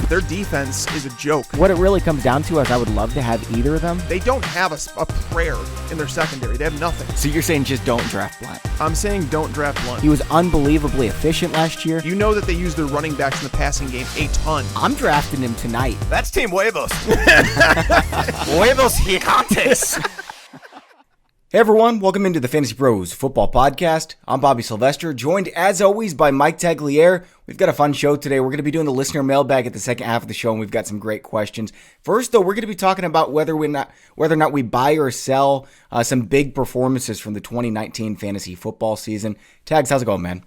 Their defense is a joke. What it really comes down to is I would love to have either of them. They don't have a prayer in their secondary. They have nothing. So you're saying just don't draft Blunt? I'm saying don't draft Blunt. He was unbelievably efficient last year. You know that they use their running backs in the passing game a ton. I'm drafting him tonight. That's Team Huevos. Huevos gigantes. Hey everyone, welcome into the Fantasy Pros Football Podcast. I'm Bobby Sylvester, joined as always by Mike Tagliere. We've got a fun show today. We're going to be doing the listener mailbag at the second half of the show, and we've got some great questions. First, though, we're going to be talking about whether or not we buy or sell some big performances from the 2019 fantasy football season. Tags, how's it going, man?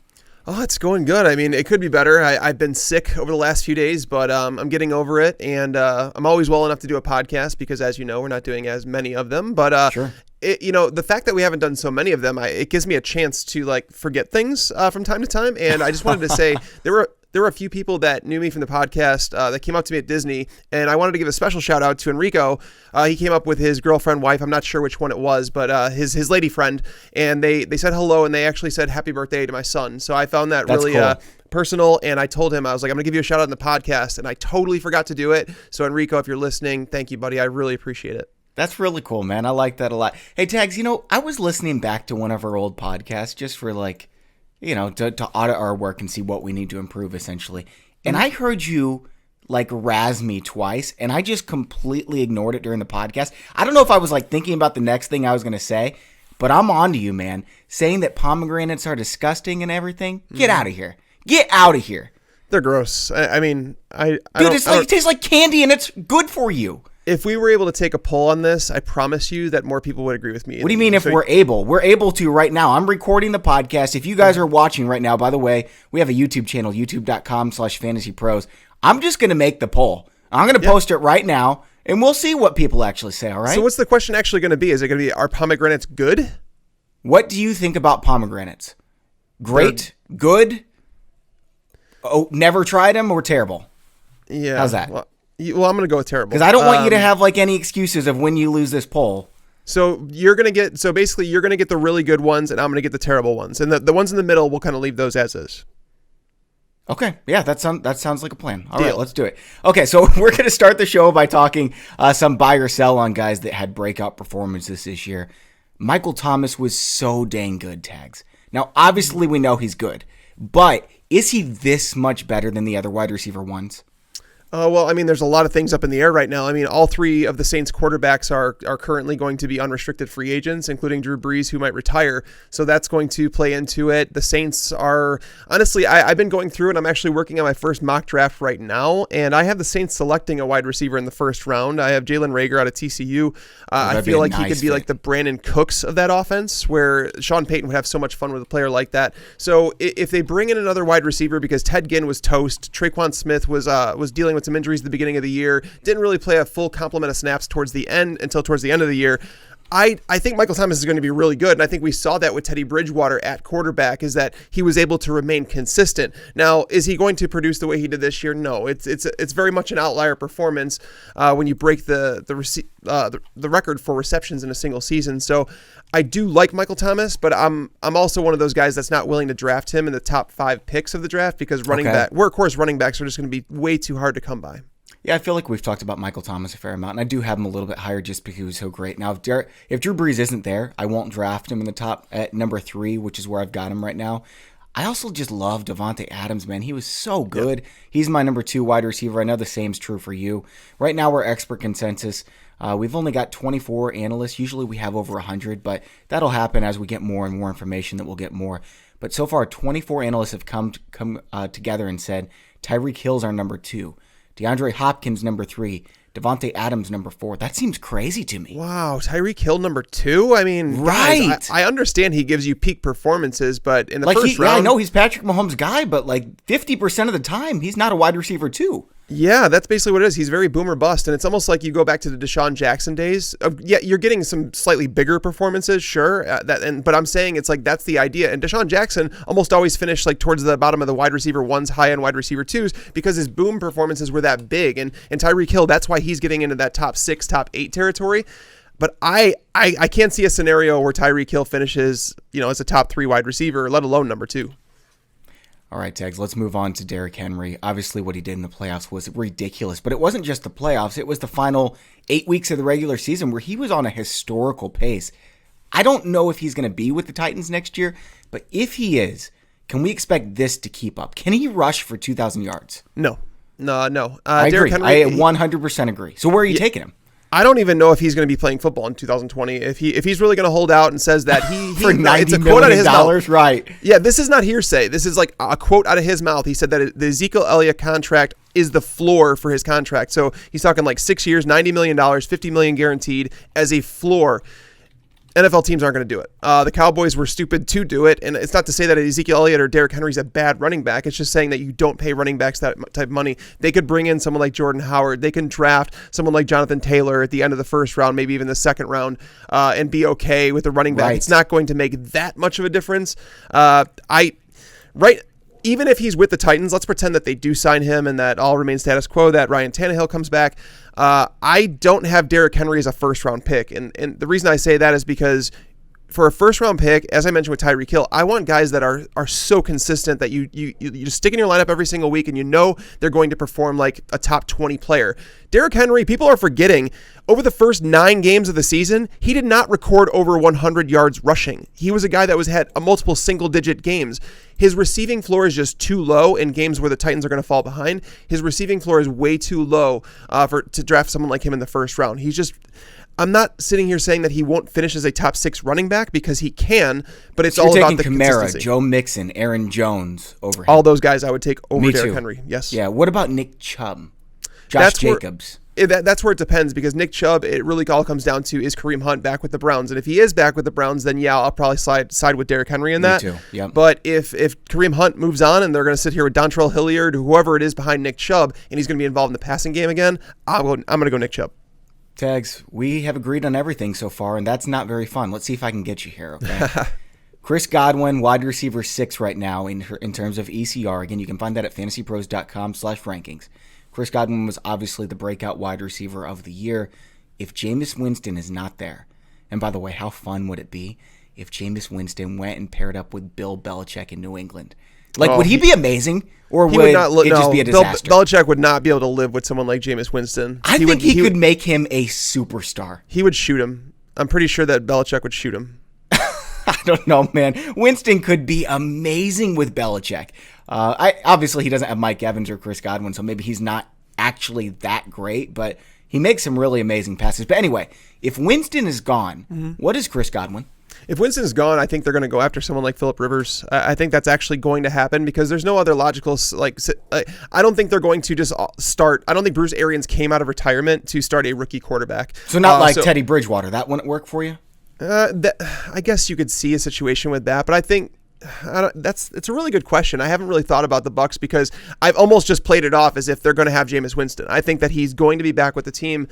Oh, it's going good. I mean, it could be better. I've been sick over the last few days, but I'm getting over it, and I'm always well enough to do a podcast because, as you know, we're not doing as many of them. But sure. The fact that we haven't done so many of them, it gives me a chance to forget things from time to time. And I just wanted to say there were a few people that knew me from the podcast that came up to me at Disney, and I wanted to give a special shout out to Enrico. He came up with his girlfriend, wife. I'm not sure which one it was, but his lady friend, and they said hello, and they actually said happy birthday to my son. So I found that really cool. Personal, and I told him, I was like, I'm gonna give you a shout out in the podcast, and I totally forgot to do it. So Enrico, if you're listening, thank you, buddy. I really appreciate it. That's really cool, man. I like that a lot. Hey, Tags, I was listening back to one of our old podcasts just for to audit our work and see what we need to improve, essentially. And I heard you razz me twice, and I just completely ignored it during the podcast. I don't know if I was thinking about the next thing I was going to say, but I'm on to you, man. Saying that pomegranates are disgusting and everything. Get out of here. Get out of here. They're gross. It tastes like candy, and it's good for you. If we were able to take a poll on this, I promise you that more people would agree with me. What do you mean if we're able? We're able to right now. I'm recording the podcast. If you guys are watching right now, by the way, we have a YouTube channel, youtube.com/fantasypros. I'm just going to make the poll. I'm going to post it right now, and we'll see what people actually say, all right? So what's the question actually going to be? Is it going to be, are pomegranates good? What do you think about pomegranates? Great? Good? Oh, never tried them or terrible? Yeah. How's that? Well, I'm going to go with terrible. Because I don't want you to have any excuses of when you lose this poll. So basically you're going to get the really good ones, and I'm going to get the terrible ones. And the ones in the middle, we'll kind of leave those as is. Okay. Yeah, that sounds like a plan. All right, let's do it. Okay, so we're going to start the show by talking some buy or sell on guys that had breakout performances this year. Michael Thomas was so dang good, Tags. Now, obviously we know he's good, but is he this much better than the other wide receiver ones? Well, I mean, there's a lot of things up in the air right now. I mean, all three of the Saints quarterbacks are currently going to be unrestricted free agents, including Drew Brees, who might retire. So that's going to play into it. The Saints are, honestly, I've been going through it. I'm actually working on my first mock draft right now, and I have the Saints selecting a wide receiver in the first round. I have Jalen Reagor out of TCU. I feel like he could be like the Brandon Cooks of that offense, where Sean Payton would have so much fun with a player like that. So if they bring in another wide receiver, because Ted Ginn was toast, Traquan Smith was dealing with some injuries at the beginning of the year, didn't really play a full complement of snaps towards the end of the year. I think Michael Thomas is going to be really good, and I think we saw that with Teddy Bridgewater at quarterback, is that he was able to remain consistent. Now, is he going to produce the way he did this year? No, it's very much an outlier performance when you break the record for receptions in a single season. So I do like Michael Thomas, but I'm also one of those guys that's not willing to draft him in the top 5 picks of the draft, because workhorse running backs are just going to be way too hard to come by. Yeah, I feel like we've talked about Michael Thomas a fair amount, and I do have him a little bit higher just because he was so great. Now, if Drew Brees isn't there, I won't draft him in the top at number 3, which is where I've got him right now. I also just love Davante Adams, man. He was so good. Yep. He's my number 2 wide receiver. I know the same's true for you. Right now, we're expert consensus. We've only got 24 analysts. Usually we have over 100, but that'll happen as we get more and more information that we'll get more. But so far, 24 analysts have come together and said Tyreek Hill's our number 2. DeAndre Hopkins, number 3. Davante Adams, number 4. That seems crazy to me. Wow, Tyreek Hill, number 2? I mean, right. Guys, I understand he gives you peak performances, but in the first round... Yeah, I know he's Patrick Mahomes' guy, but 50% of the time, he's not a wide receiver 2. Yeah, that's basically what it is. He's very boom or bust, and it's almost like you go back to the Deshaun Jackson days. Yeah, you're getting some slightly bigger performances, sure, but I'm saying it's that's the idea. And Deshaun Jackson almost always finished towards the bottom of the wide receiver 1s, high-end wide receiver 2s, because his boom performances were that big. And Tyreek Hill, that's why he's getting into that top 6, top 8 territory. But I can't see a scenario where Tyreek Hill finishes, as a top 3 wide receiver, let alone number 2. All right, Tags, let's move on to Derrick Henry. Obviously, what he did in the playoffs was ridiculous, but it wasn't just the playoffs. It was the final 8 weeks of the regular season where he was on a historical pace. I don't know if he's going to be with the Titans next year, but if he is, can we expect this to keep up? Can he rush for 2,000 yards? No. I Derrick agree. Henry, I 100% agree. So where are you taking him? I don't even know if he's going to be playing football in 2020. If he's really going to hold out and says that he for $90 it's a quote out of his mouth. Right? Yeah, this is not hearsay. This is like a quote out of his mouth. He said that the Ezekiel Elliott contract is the floor for his contract. So he's talking like 6 years, $90 million, $50 million guaranteed as a floor. NFL teams aren't going to do it. The Cowboys were stupid to do it, and it's not to say that Ezekiel Elliott or Derrick Henry's a bad running back. It's just saying that you don't pay running backs that type of money. They could bring in someone like Jordan Howard. They can draft someone like Jonathan Taylor at the end of the first round, maybe even the second round, and be okay with the running back. Right. It's not going to make that much of a difference. Even if he's with the Titans, let's pretend that they do sign him and that all remains status quo, that Ryan Tannehill comes back. I don't have Derrick Henry as a first-round pick. And the reason I say that is because for a first-round pick, as I mentioned with Tyreek Hill, I want guys that are so consistent that you just stick in your lineup every single week and you know they're going to perform like a top 20 player. Derrick Henry, people are forgetting, over the first 9 games of the season, he did not record over 100 yards rushing. He was a guy that had a multiple single-digit games. His receiving floor is just too low in games where the Titans are going to fall behind. His receiving floor is way too low to draft someone like him in the first round. I'm not sitting here saying that he won't finish as a top 6 running back because he can, but it's all about the consistency. Joe Mixon, Aaron Jones over him. All those guys I would take over Me Derrick too. Henry. Yes. Yeah. What about Nick Chubb? Josh Jacobs. That's where it depends because Nick Chubb, it really all comes down to, is Kareem Hunt back with the Browns? And if he is back with the Browns, then yeah, I'll probably side with Derrick Henry in that. Me too. Yep. But if Kareem Hunt moves on and they're going to sit here with Dontrell Hilliard, whoever it is behind Nick Chubb, and he's going to be involved in the passing game again, I'm going to go Nick Chubb. Tags, we have agreed on everything so far, and that's not very fun. Let's see if I can get you here, okay? Chris Godwin, wide receiver 6 right now in terms of ECR. Again, you can find that at fantasypros.com/rankings. Chris Godwin was obviously the breakout wide receiver of the year. If Jameis Winston is not there, and by the way, how fun would it be if Jameis Winston went and paired up with Bill Belichick in New England? Would he be amazing, or would it just be a disaster? Belichick would not be able to live with someone like Jameis Winston. I think he could make him a superstar. He would shoot him. I'm pretty sure that Belichick would shoot him. I don't know, man. Winston could be amazing with Belichick. Obviously, he doesn't have Mike Evans or Chris Godwin, so maybe he's not actually that great, but he makes some really amazing passes. But anyway, if Winston is gone, what is Chris Godwin? If Winston's gone, I think they're going to go after someone like Phillip Rivers. I think that's actually going to happen because there's no other logical, I don't think they're going to just start. I don't think Bruce Arians came out of returement to start a rookie quarterback. So not Teddy Bridgewater. That wouldn't work for you? I guess you could see a situation with that, but I think it's a really good question. I haven't really thought about the Bucs because I've almost just played it off as if they're going to have Jameis Winston. I think that he's going to be back with the team.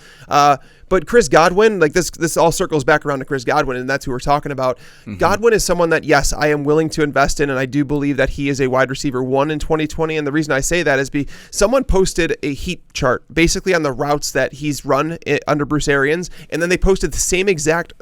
But Chris Godwin, this all circles back around to Chris Godwin, and that's who we're talking about. Mm-hmm. Godwin is someone that, yes, I am willing to invest in, and I do believe that he is a wide receiver 1 in 2020. And the reason I say that is someone posted a heat chart basically on the routes that he's run under Bruce Arians, and then they posted the same exact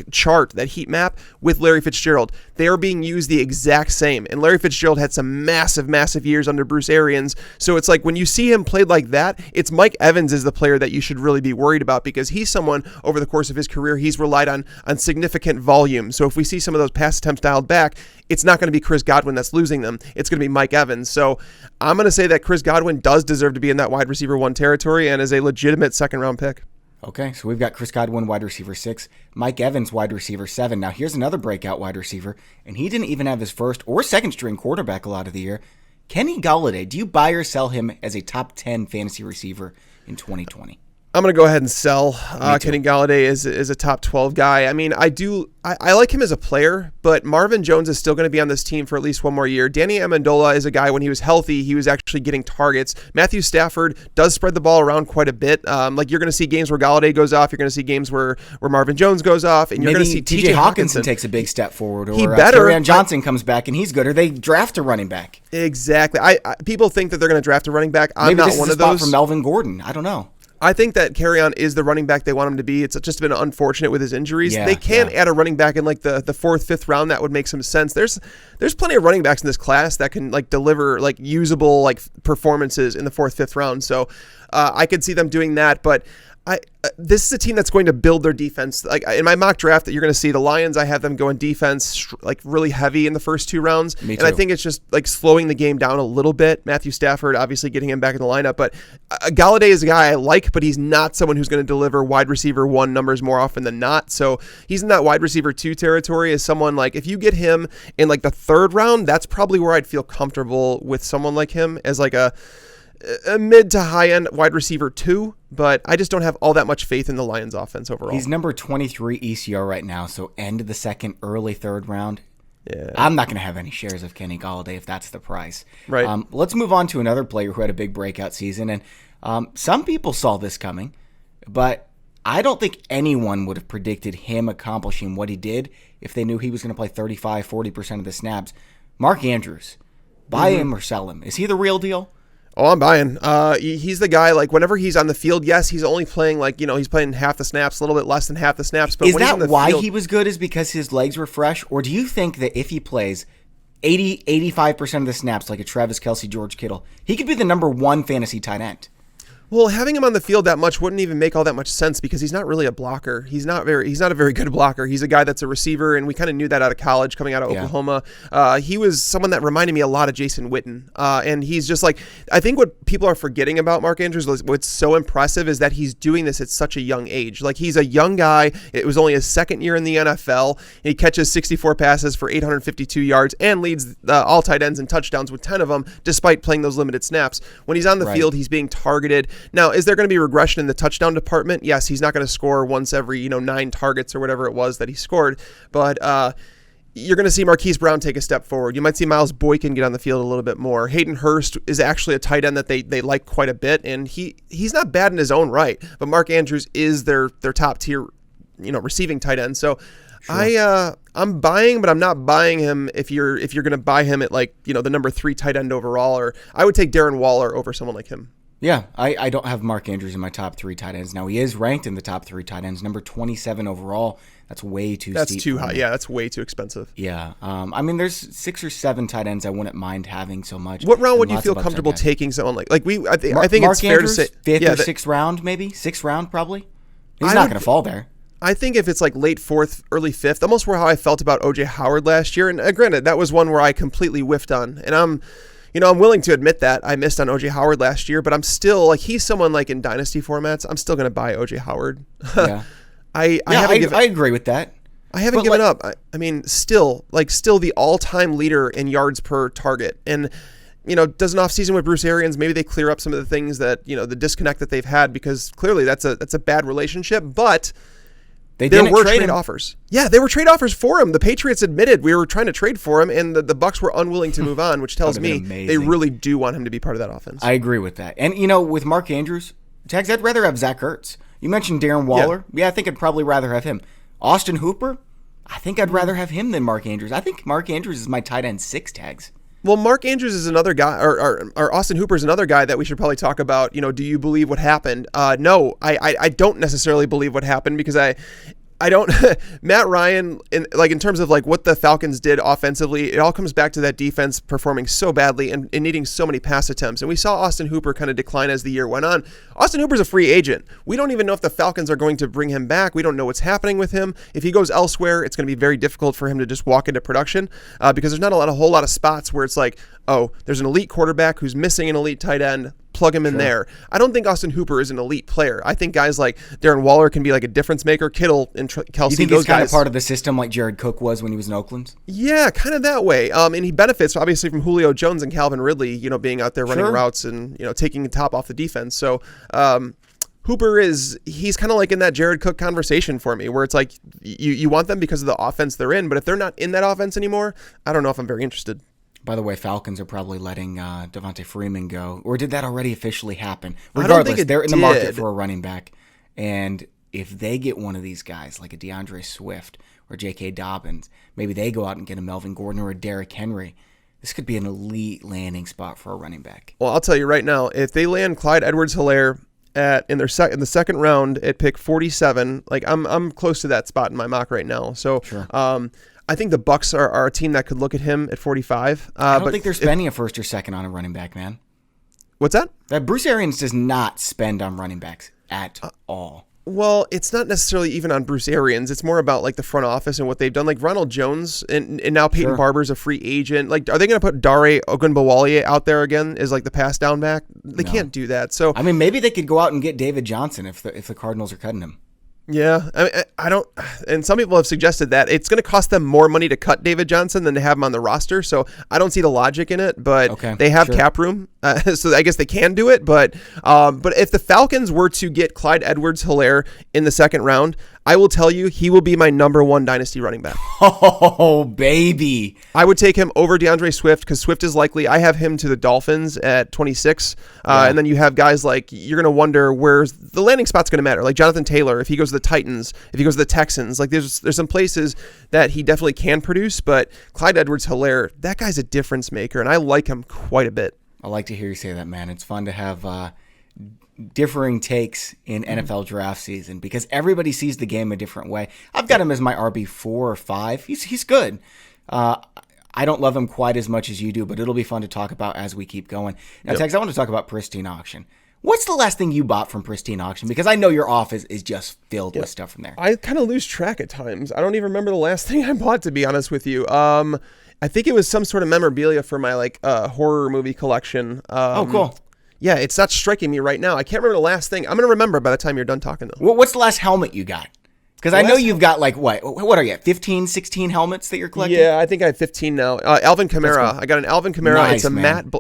chart, that heat map, with Larry Fitzgerald. They are being used the exact same. And Larry Fitzgerald had some massive, massive years under Bruce Arians. So it's like when you see him played like that, it's Mike Evans is the player that you should really be worried about because he's someone over the course of his career, he's relied on significant volume. So if we see some of those pass attempts dialed back, it's not going to be Chris Godwin that's losing them. It's going to be Mike Evans. So I'm going to say that Chris Godwin does deserve to be in that wide receiver 1 territory and is a legitimate second-round pick. Okay, so we've got Chris Godwin, wide receiver 6, Mike Evans, wide receiver 7. Now here's another breakout wide receiver, and he didn't even have his first or second string quarterback a lot of the year. Kenny Golladay, do you buy or sell him as a top 10 fantasy receiver in 2020? I'm going to go ahead and sell. Kenny Golladay is a top 12 guy. I mean, I like him as a player, but Marvin Jones is still going to be on this team for at least one more year. Danny Amendola is a guy, when he was healthy, he was actually getting targets. Matthew Stafford does spread the ball around quite a bit. You're going to see games where Golladay goes off. You're going to see games where Marvin Jones goes off. And you're going to see TJ Hawkinson takes a big step forward. Or Kerryon Johnson comes back and he's good. Or they draft a running back. Exactly. People think that they're going to draft a running back. I'm Maybe not this one is of a spot those. for Melvin Gordon. I don't know. I think that Kerryon is the running back they want him to be. It's just been unfortunate with his injuries. Yeah, they can add a running back in like the 4th, 5th round. That would make some sense. There's plenty of running backs in this class that can like deliver like usable like performances in the 4th, 5th round. So I could see them doing that, but this is a team that's going to build their defense. Like in my mock draft that you're going to see, the Lions, I have them going defense like really heavy in the first 2 rounds. Me too. And I think it's just like slowing the game down a little bit. Matthew Stafford, obviously getting him back in the lineup, but Golladay is a guy I like, but he's not someone who's going to deliver wide receiver 1 numbers more often than not. So he's in that wide receiver 2 territory as someone like, if you get him in like the 3rd round, that's probably where I'd feel comfortable with someone like him as like a mid to high end wide receiver 2, but I just don't have all that much faith in the Lions offense overall. He's number 23 ECR right now, so end of the 2nd, early 3rd round. Yeah. I'm not going to have any shares of Kenny Golladay if that's the price. Right. Let's move on to another player who had a big breakout season, and some people saw this coming, but I don't think anyone would have predicted him accomplishing what he did if they knew he was going to play 35, 40% of the snaps. Mark Andrews. Buy him or sell him. Is he the real deal? Oh, I'm buying. He's the guy, like, whenever he's on the field, yes, he's only playing, like, he's playing half the snaps, a little bit less than half the snaps. But is when he's that on the why field, he was good, is because his legs were fresh? Or do you think that if he plays 85% of the snaps like a Travis Kelce, George Kittle, he could be the number 1 fantasy tight end? Well, having him on the field that much wouldn't even make all that much sense because he's not really a blocker. He's not a very good blocker. He's a guy that's a receiver, and we kind of knew that out of college, coming out of Oklahoma. He was someone that reminded me a lot of Jason Witten, and he's just like, I think what people are forgetting about Mark Andrews, what's so impressive is that he's doing this at such a young age. Like, he's a young guy. It was only his 2nd year in the NFL. He catches 64 passes for 852 yards and leads all tight ends in touchdowns with 10 of them, despite playing those limited snaps. When he's on the field, he's being targeted. Now, is there going to be regression in the touchdown department? Yes, he's not going to score once every 9 targets or whatever it was that he scored, but you're going to see Marquise Brown take a step forward. You might see Miles Boykin get on the field a little bit more. Hayden Hurst is actually a tight end that they like quite a bit, and he's not bad in his own right, but Mark Andrews is their top tier receiving tight end. So sure. I'm buying, but I'm not buying him if you're going to buy him at like the number 3 tight end overall, or I would take Darren Waller over someone like him. Yeah, I don't have Mark Andrews in my top 3 tight ends. Now, he is ranked in the top 3 tight ends, number 27 overall. That's way too steep. That's too high. Yeah, that's way too expensive. Yeah. I mean, there's 6 or 7 tight ends I wouldn't mind having so much. What round would you feel comfortable taking someone like I think Mark it's fair Andrews, to say 5th or 6th round, maybe? 6th round, probably? He's not going to fall there. I think if it's like late 4th, early 5th, almost where how I felt about O.J. Howard last year. And granted, that was one where I completely whiffed on. And I'm willing to admit that I missed on O.J. Howard last year, but I'm still like, he's someone like in dynasty formats, I'm still going to buy O.J. Howard. Yeah. I agree with that. I haven't given up. I mean, still the all-time leader in yards per target. And, does an offseason with Bruce Arians, maybe they clear up some of the things that, the disconnect that they've had, because clearly that's a bad relationship, but there were trade offers. Yeah, there were trade offers for him. The Patriots admitted we were trying to trade for him, and the Bucs were unwilling to move on, which tells me they really do want him to be part of that offense. I agree with that. And, with Mark Andrews, Tags, I'd rather have Zach Ertz. You mentioned Darren Waller. Yeah, I think I'd probably rather have him. Austin Hooper, I think I'd rather have him than Mark Andrews. I think Mark Andrews is my tight end 6, Tags. Well, Mark Andrews is another guy, or Austin Hooper is another guy that we should probably talk about. Do you believe what happened? No, I don't necessarily believe what happened, because I don't. Matt Ryan, in terms of like what the Falcons did offensively, it all comes back to that defense performing so badly and needing so many pass attempts. And we saw Austin Hooper kind of decline as the year went on. Austin Hooper's a free agent. We don't even know if the Falcons are going to bring him back. We don't know what's happening with him. If he goes elsewhere, it's going to be very difficult for him to just walk into production because there's not a whole lot of spots where it's like, oh, there's an elite quarterback who's missing an elite tight end. Plug him in there. I don't think Austin Hooper is an elite player. I think guys like Darren Waller can be like a difference maker. Kittle and Kelce, you think those he's kind guys, of part of the system like Jared Cook was when he was in Oakland? Yeah, kind of that way. And he benefits obviously from Julio Jones and Calvin Ridley, being out there running routes and taking the top off the defense. So Hooper he's kind of like in that Jared Cook conversation for me, where it's like you want them because of the offense they're in, but if they're not in that offense anymore, I don't know if I'm very interested. By the way, Falcons are probably letting Devontae Freeman go. Or did that already officially happen? Regardless, they're in the market for a running back. And if they get one of these guys, like a DeAndre Swift or J.K. Dobbins, maybe they go out and get a Melvin Gordon or a Derrick Henry. This could be an elite landing spot for a running back. Well, I'll tell you right now, if they land Clyde Edwards-Helaire in the second round at pick 47. Like I'm close to that spot in my mock right now. So Sure. I think the Bucks are a team that could look at him at 45. I don't think they're spending a first or second on a running back, man. What's that? Bruce Arians does not spend on running backs at all. Well, it's not necessarily even on Bruce Arians. It's more about like the front office and what they've done. Like Ronald Jones and now Peyton Barber's a free agent. Like, are they going to put Dare Ogunbowale out there again as like the pass down back? They can't do that. So I mean, maybe they could go out and get David Johnson if the Cardinals are cutting him. yeah, I don't. And some people have suggested that it's going to cost them more money to cut David Johnson than to have him on the roster. So I don't see the logic in it. But they have cap room, so I guess they can do it. But if the Falcons were to get Clyde Edwards-Helaire in the second round, I will tell you he will be my number one dynasty running back. Oh, baby. I would take him over DeAndre Swift because Swift is likely. I have him to the Dolphins at 26. And then you have guys like, you're going to wonder where's the landing spot's going to matter. Like Jonathan Taylor, if he goes to the Titans, if he goes to the Texans, like there's some places that he definitely can produce. But Clyde Edwards-Helaire, that guy's a difference maker, and I like him quite a bit. I like to hear you say that, man. It's fun to have differing takes in NFL draft season because everybody sees the game a different way. I've got him as my RB 4 or 5. He's good. I don't love him quite as much as you do, but it'll be fun to talk about as we keep going. Now, Tex, I want to talk about Pristine Auction. What's the last thing you bought from Pristine Auction? Because I know your office is just filled with stuff from there. I kind of lose track at times. I don't even remember the last thing I bought, to be honest with you. I think it was some sort of memorabilia for my horror movie collection. Oh, cool. Yeah, it's not striking me right now. I can't remember the last thing. I'm going to remember by the time you're done talking, though. What's the last helmet you got? Because I know you've got like, what are you at, 15, 16 helmets that you're collecting? Yeah, I think I have 15 now. Alvin Kamara. Cool. I got an Alvin Kamara. Nice,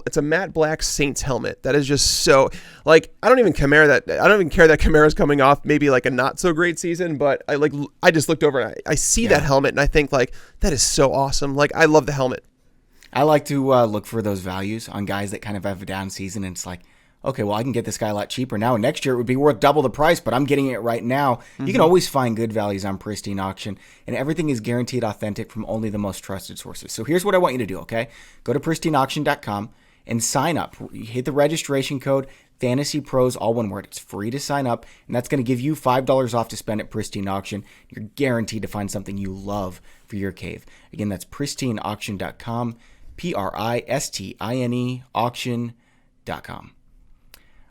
it's a matte black Saints helmet. That is just so, like, I don't even care that Kamara's coming off maybe like a not so great season, but I just looked over and I see that helmet and I think like, that is so awesome. Like, I love the helmet. I like to look for those values on guys that kind of have a down season, and it's like, okay, well, I can get this guy a lot cheaper now, and next year it would be worth double the price, but I'm getting it right now. Mm-hmm. You can always find good values on Pristine Auction, and everything is guaranteed authentic from only the most trusted sources. So here's what I want you to do, okay? Go to pristineauction.com and sign up. Hit the registration code, FantasyPros, all one word. It's free to sign up, and that's going to give you $5 off to spend at Pristine Auction. You're guaranteed to find something you love for your cave. Again, that's pristineauction.com. Pristine auction.com.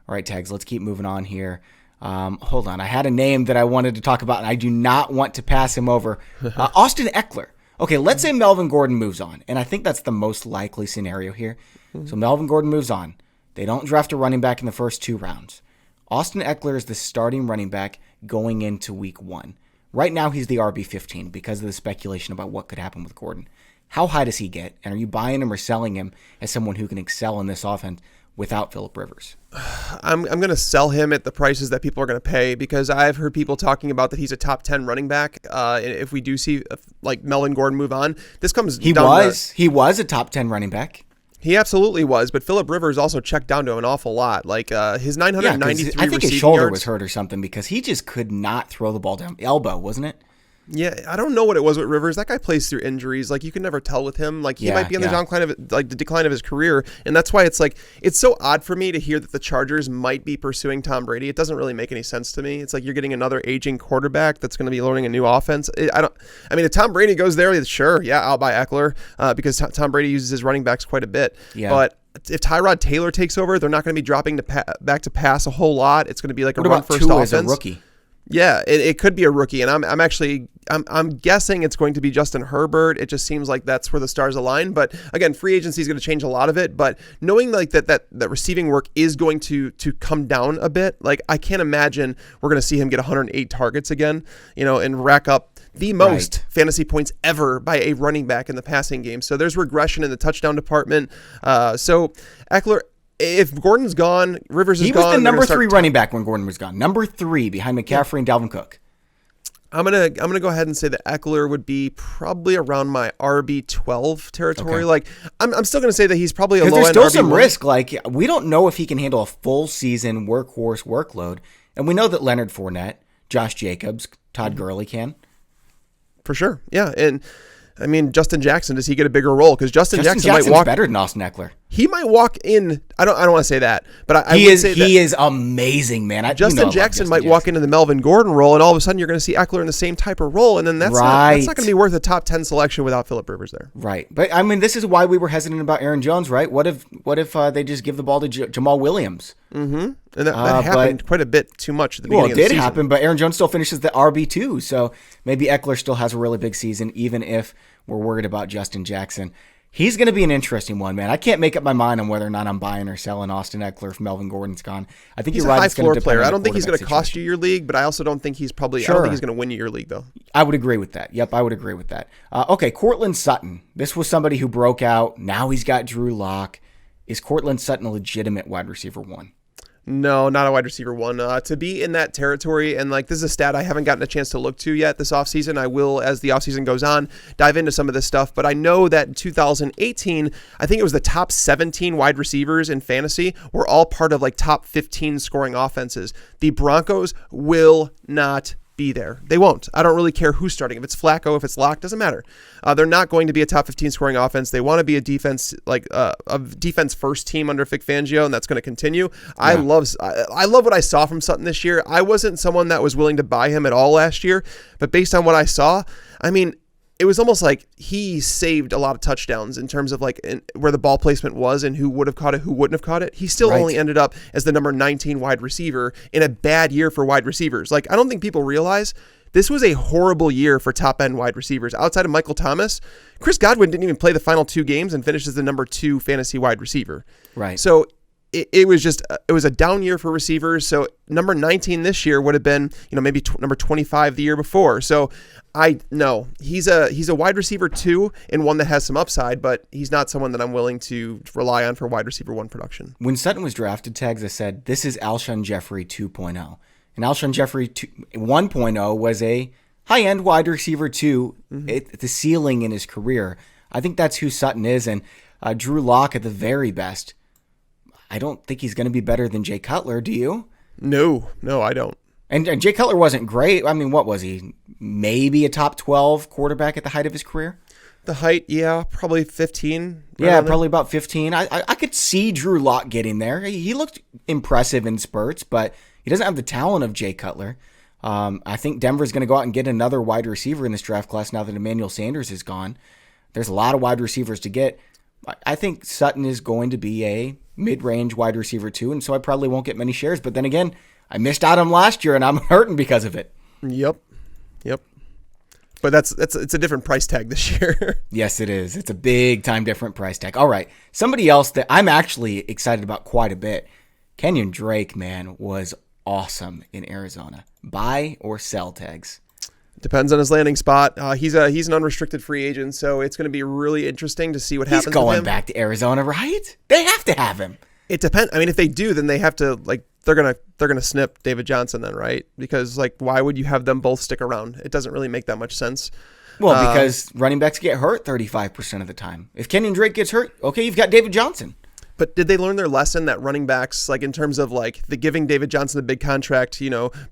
All right, Tags, let's keep moving on here. Hold on. I had a name that I wanted to talk about, and I do not want to pass him over. Austin Ekeler. Okay, let's say Melvin Gordon moves on, and I think that's the most likely scenario here. So Melvin Gordon moves on. They don't draft a running back in the first 2 rounds. Austin Ekeler is the starting running back going into week 1. Right now, he's the RB15 because of the speculation about what could happen with Gordon. How high does he get? And are you buying him or selling him as someone who can excel in this offense without Phillip Rivers? I'm going to sell him at the prices that people are going to pay because I've heard people talking about that he's a top 10 running back. If we do see like Melvin Gordon move on, this comes he was a top 10 running back. He absolutely was, but Phillip Rivers also checked down to him an awful lot. Like his 993 I think his receiving shoulder yards was hurt or something because he just could not throw the ball down. Elbow, wasn't it? Yeah, I don't know what it was with Rivers. That guy plays through injuries. Like, you can never tell with him. Like, he might be on the decline of his career, and that's why it's like it's so odd for me to hear that the Chargers might be pursuing Tom Brady. It doesn't really make any sense to me. It's like you're getting another aging quarterback that's going to be learning a new offense. If Tom Brady goes there, sure, I'll buy Ekeler because Tom Brady uses his running backs quite a bit. Yeah. But if Tyrod Taylor takes over, they're not going to be dropping back to pass a whole lot. It's going to be like a run-first offense. As a rookie? Yeah, it could be a rookie, and I'm guessing it's going to be Justin Herbert. It just seems like that's where the stars align. But again, free agency is going to change a lot of it. But knowing like that receiving work is going to come down a bit, like I can't imagine we're going to see him get 108 targets again, and rack up the most fantasy points ever by a running back in the passing game. So there's regression in the touchdown department. So Ekeler. If Gordon's gone, Rivers is gone. He was the number 3 running back when Gordon was gone. Number 3 behind McCaffrey and Dalvin Cook. I'm gonna go ahead and say that Ekeler would be probably around my RB12 territory. Okay. Like I'm still gonna say that he's probably a low end RB1. There's still some risk. Like we don't know if he can handle a full season workhorse workload, and we know that Leonard Fournette, Josh Jacobs, Todd Gurley can. For sure, yeah, and I mean, Justin Jackson, does he get a bigger role? Because Justin Jackson Jackson's might walk better than Austin Ekeler. He might walk in. I don't want to say that, but He is amazing, man. Justin Jackson might walk into the Melvin Gordon role, and all of a sudden you're going to see Ekeler in the same type of role, and then that's not going to be worth a top 10 selection without Phillip Rivers there. Right, but I mean, this is why we were hesitant about Aaron Jones, right? What if they just give the ball to Jamal Williams? Mm-hmm. And that happened quite a bit too much at the beginning of the season. Well, it did happen, but Aaron Jones still finishes the RB2, so maybe Ekeler still has a really big season, even if we're worried about Justin Jackson. He's going to be an interesting one, man. I can't make up my mind on whether or not I'm buying or selling Austin Ekeler if Melvin Gordon's gone. I think he's you're right. A high floor player. I don't think he's going to cost you your league, but I also don't think he's I don't think he's going to win you your league, though. I would agree with that. Yep, I would agree with that. Okay, Courtland Sutton. This was somebody who broke out. Now he's got Drew Lock. Is Courtland Sutton a legitimate wide receiver 1? No, not a wide receiver 1. To be in that territory, and like this is a stat I haven't gotten a chance to look to yet this offseason. I will, as the offseason goes on, dive into some of this stuff. But I know that in 2018, I think it was the top 17 wide receivers in fantasy were all part of like top 15 scoring offenses. The Broncos will not be there. They won't. I don't really care who's starting. If it's Flacco, if it's Locke, doesn't matter. They're not going to be a top 15 scoring offense. They want to be a defense, like a defense first team under Vic Fangio, and that's going to continue. Yeah. I love what I saw from Sutton this year. I wasn't someone that was willing to buy him at all last year, but based on what I saw, I mean, it was almost like he saved a lot of touchdowns in terms of like where the ball placement was and who would have caught it, who wouldn't have caught it. He still only ended up as the number 19 wide receiver in a bad year for wide receivers. Like, I don't think people realize this was a horrible year for top end wide receivers. Outside of Michael Thomas, Chris Godwin didn't even play the final 2 games and finished as the number 2 fantasy wide receiver. Right. So it was a down year for receivers. So number 19 this year would have been, maybe number 25 the year before. So he's a wide receiver 2 and one that has some upside, but he's not someone that I'm willing to rely on for wide receiver 1 production. When Sutton was drafted, Tags, I said, this is Alshon Jeffrey 2.0. And Alshon Jeffrey 1.0 was a high-end wide receiver 2 at the ceiling in his career. I think that's who Sutton is. And Drew Lock at the very best. I don't think he's going to be better than Jay Cutler, do you? No, I don't. And Jay Cutler wasn't great. I mean, what was he? Maybe a top 12 quarterback at the height of his career? The height, yeah, probably 15. Yeah, probably about 15. I could see Drew Lock getting there. He looked impressive in spurts, but he doesn't have the talent of Jay Cutler. I think Denver's going to go out and get another wide receiver in this draft class now that Emmanuel Sanders is gone. There's a lot of wide receivers to get. I think Sutton is going to be a mid-range wide receiver 2, and so I probably won't get many shares. But then again, I missed out on him last year, and I'm hurting because of it. Yep. But it's a different price tag this year. Yes, it is. It's a big-time different price tag. All right, somebody else that I'm actually excited about quite a bit, Kenyan Drake, man, was awesome in Arizona. Buy or sell, Tags? Depends on his landing spot. He's an unrestricted free agent, so it's going to be really interesting to see what happens with him. He's going back to Arizona, right? They have to have him. It depends. I mean, if they do, then they have to, like, they're gonna snip David Johnson then, right? Because, like, why would you have them both stick around? It doesn't really make that much sense. Well, because running backs get hurt 35% of the time. If Kenyan Drake gets hurt, okay, you've got David Johnson. But did they learn their lesson that running backs, like in terms of like the giving David Johnson the big contract,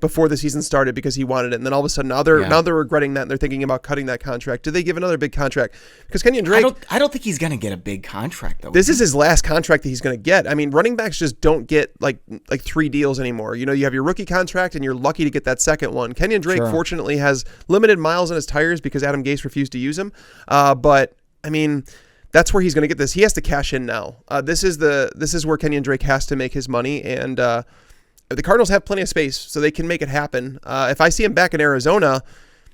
before the season started because he wanted it, and then all of a sudden now they're regretting that and they're thinking about cutting that contract. Did they give another big contract? Because Kenyan Drake, I don't think he's gonna get a big contract though. This is his last contract that he's gonna get. I mean, running backs just don't get like 3 deals anymore. You have your rookie contract and you're lucky to get that second one. Kenyan Drake fortunately has limited miles on his tires because Adam Gase refused to use him. But I mean, that's where he's going to get this. He has to cash in now. This is where Kenyan Drake has to make his money, and the Cardinals have plenty of space, so they can make it happen. If I see him back in Arizona,